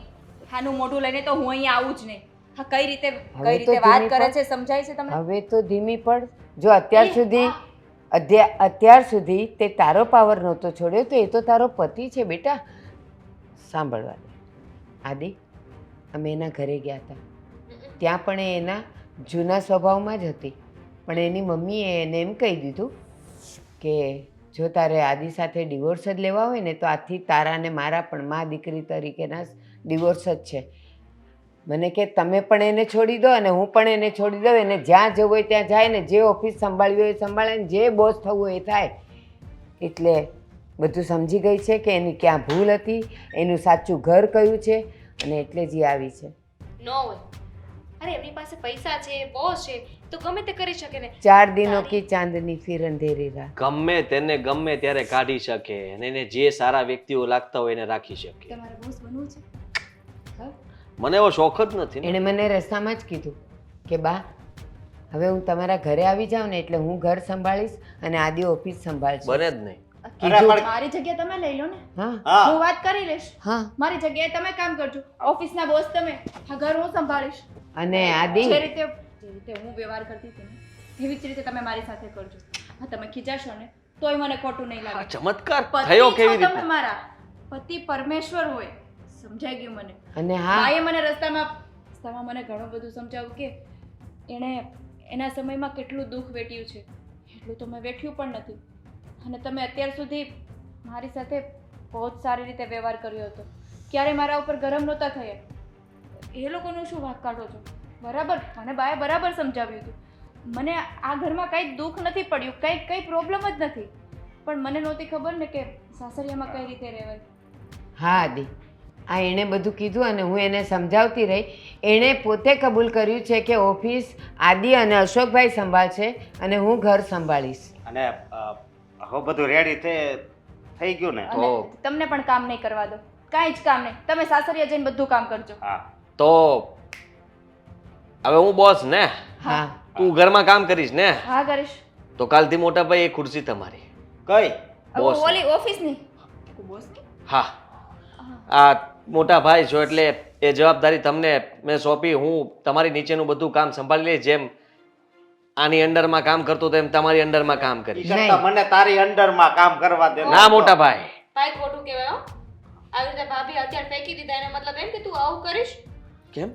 આનું મોઢું લઈને તો હું અહીંયા આવું જ નહીં. હા, કઈ રીતે તો વાત ધીમી કરે પડ. છે સમજાય છે તમને? હવે તો ધીમી પડ. જો અત્યાર સુધી તે તારો પાવર નહોતો છોડ્યો તો એ તો તારો પતિ છે બેટા. સાંભળવા દે આદિ, અમે એના ઘરે ગયા હતા, ત્યાં પણ એ એના જૂના સ્વભાવમાં જ હતી. પણ એની મમ્મીએ એને એમ કહી દીધું કે જો તારે આદિ સાથે ડિવોર્સ જ લેવા હોય ને તો આથી તારા ને મારા પણ મા દીકરી તરીકેના ડિવોર્સ જ છે. મને કે તમે પણ એને છોડી દો અને હું પણ એને છોડી દઉં, એને જ્યાં જવું હોય ત્યાં જાય ને જે ઓફિસ સંભાળવી હોય એ સંભાળે ને જે બોસ થવું હોય એ થાય. એટલે બધું સમજી ગઈ છે કે એની ક્યાં ભૂલ હતી, એનું સાચું ઘર કયું છે, અને એટલે જ એ આવી છે. નો હોય. અરે એમની પાસે પૈસા છે, બોસ છે, તો ગમે તે કરી શકે ને. 4 દિનો કી ચાંદની ફિર અંધેરી રાત. ગમે તેને ગમે ત્યારે કાઢી શકે અને એને જે સારા વ્યક્તિઓ લાગતા હોય એને રાખી શકે. તમારે બોસ બનવું છે? મને એવો શોખ જ નથી ને. એણે મને રસ્તામાં જ કીધું કે બા હવે હું તમારા ઘરે આવી જાઉં ને એટલે હું ઘર સંભાળીશ અને આદિ ઓફિસ સંભાળશે. બને જ નહીં. અરે પણ મારી જગ્યાએ તમે લઈ લો ને. હા હા હું વાત કરી લઈશ. હા. મારી જગ્યાએ તમે કામ કરજો. ઓફિસના બોસ તમે. હા, ઘર હું સંભાળીશ. અને આદિ, જે રીતે હું વ્યવહાર કરતી હતી ને એવી જ રીતે તમે મારી સાથે કરજો. હા, તમે ખીજાશો ને તોય મને ખોટું નહીં આ લાગે. ચમત્કાર પતિ થયો છો કેવી તમે રીતે? મારા. પતિ પરમેશ્વર હોય. સમજાઈ ગયું મને. અને હા, ભાઈએ મને રસ્તામાં મને ઘણું બધું સમજાવ્યું કે એણે એના સમયમાં કેટલું દુઃખ વેઠ્યું છે. એટલું તો મેં વેઠ્યું પણ નથી. અને તમે અત્યાર સુધી મારી સાથે બહુ જ સારી રીતે વ્યવહાર કર્યો હતો. ક્યારે મારા ઉપર ગરમ નહોતા થયા. એ લોકોનું શું વાંક કાઢો છો? બરાબર, મને બાએ બરાબર સમજાવ્યું હતું. મને આ ઘરમાં કંઈ દુઃખ નથી પડ્યું, કંઈ પ્રોબ્લેમ જ નથી. પણ મને નહોતી ખબર ને કે સાસરિયામાં કઈ રીતે રહેવાય. હા આદિ, આ એણે બધું કીધું અને હું એને સમજાવતી રહી. એણે પોતે કબૂલ કર્યું છે કે ઓફિસ આદિ અને અશોકભાઈ સંભાળશે અને હું ઘર સંભાળીશ. અને હવે બધું રેડી થઈ ગયું ને? અને તમને પણ કામ નહીં કરવા દો, કાંઈ જ કામ નહીં. તમે સાસરિયા જઈને બધું કામ કરજો. હા. તો હવે હું બોસ ને, હા તું ઘરમાં કામ કરીશ ને, હા કરીશ. તો કાલથી મોટા ભાઈ એ ખુરશી તમારી. કઈ? બોસ. ઓલી ઓફિસની બોસની? હા, આ મોટા ભાઈ છો એટલે એ જવાબદારી તમને મેં સોંપી. હું તમારી નીચેનું બધું કામ સંભાળી લઈશ. જેમ આની અંડરમાં કામ કરતો તો એમ તમારી અંડરમાં કામ કરીશ. ઈ કરતા મને તારી અંડરમાં કામ કરવા દે. ના મોટા ભાઈ, ભાઈ ખોટું કહેવાય હો. આવી રીતે ભાભી અત્યારે ફેંકી દીધા એનો મતલબ એમ કે તું આવું કરીશ? કેમ?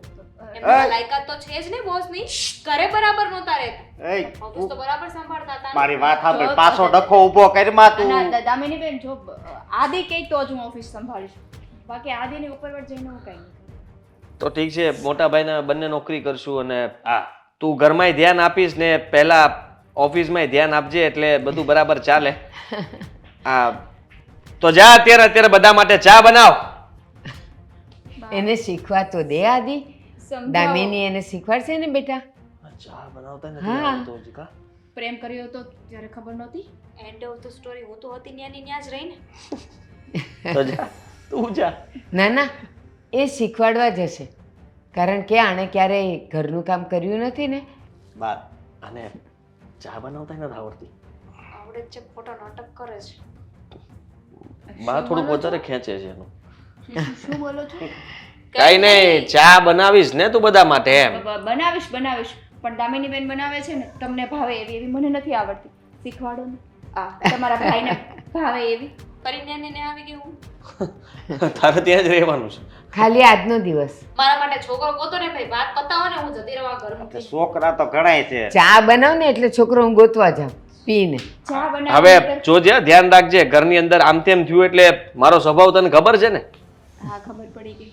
એમની લાયકાત તો છે જ ને બોસની. ઘરે બરાબર નહોતા રહેતા, એય, ઓફિસ તો બરાબર સંભાળતા હતા ને. મારી વાત સાંભળ, પાછો ડખો ઊભો કરમાં તું. અને દામિની બેન, જો આદિ કહે તો જ હું ઓફિસ સંભાળીશ. બાકી આદિની ઉપરવટ જઈને હું કંઈ નહીં. તો ઠીક છે, મોટા ભાઈને બંને નોકરી કરશું અને હા, તું ઘરમાંય ધ્યાન આપીશ ને પહેલા ઓફિસમાંય ધ્યાન આપજે એટલે બધું બરાબર ચાલે. હા, તો જા અત્યારે બધા માટે ચા બનાવ. એને શીખવા તો દે આદિ. સમજાવો. દામિની એને શીખવાડશે ને બેટા. ચા બનાવતા હા. નથી કા? પ્રેમ કર્યો તો જ્યારે ખબર નહોતી. એન્ડ ઓફ ધ સ્ટોરી હું તો હતી ન્યાની ન્યા જ રહી ને. તો જા, તું જા. ના ના, એ શીખવાડવા જશે કારણ કે આણે ક્યારેય ઘરનું કામ કર્યું નથી ને. બાર. અને ચા બનાવતા નથી આવડતી. આવડે જ છે, ખોટા નાટક કરે છે. બા થોડુંક વધારે ખેંચે છે એનું. શું બોલો છો? કઈ નહીં, ચા બનાવીશ ને તું બધા માટે એમ. બનાવીશ પણ દામિની બેન બનાવે છે ને તમને ભાવે એવી મને નથી આવડતી. શીખવાડો ને. તમારા ભાઈને ભાવે એવી. ફરી ન્યાની ન્યા આવી ગઈ હું. તારે ત્યાં જ રહેવાનું છે. ખાલી આજનો દિવસ. મારા માટે છોકરો ગોતો ને ભાઈ, વાત પતાવો ને હું જતી રહવા ઘરમાંથી. છોકરા તો ઘણાય છે. ચા બનાવ ને એટલે છોકરો હું ગોતવા જાઉં પીને. ચા હવે બનાવી. જોજે, ધ્યાન રાખજે. ઘરની અંદર આમ તેમ થયું એટલે મારો સ્વભાવ તને ખબર છે ને. હા ખબર પડી ગઈ.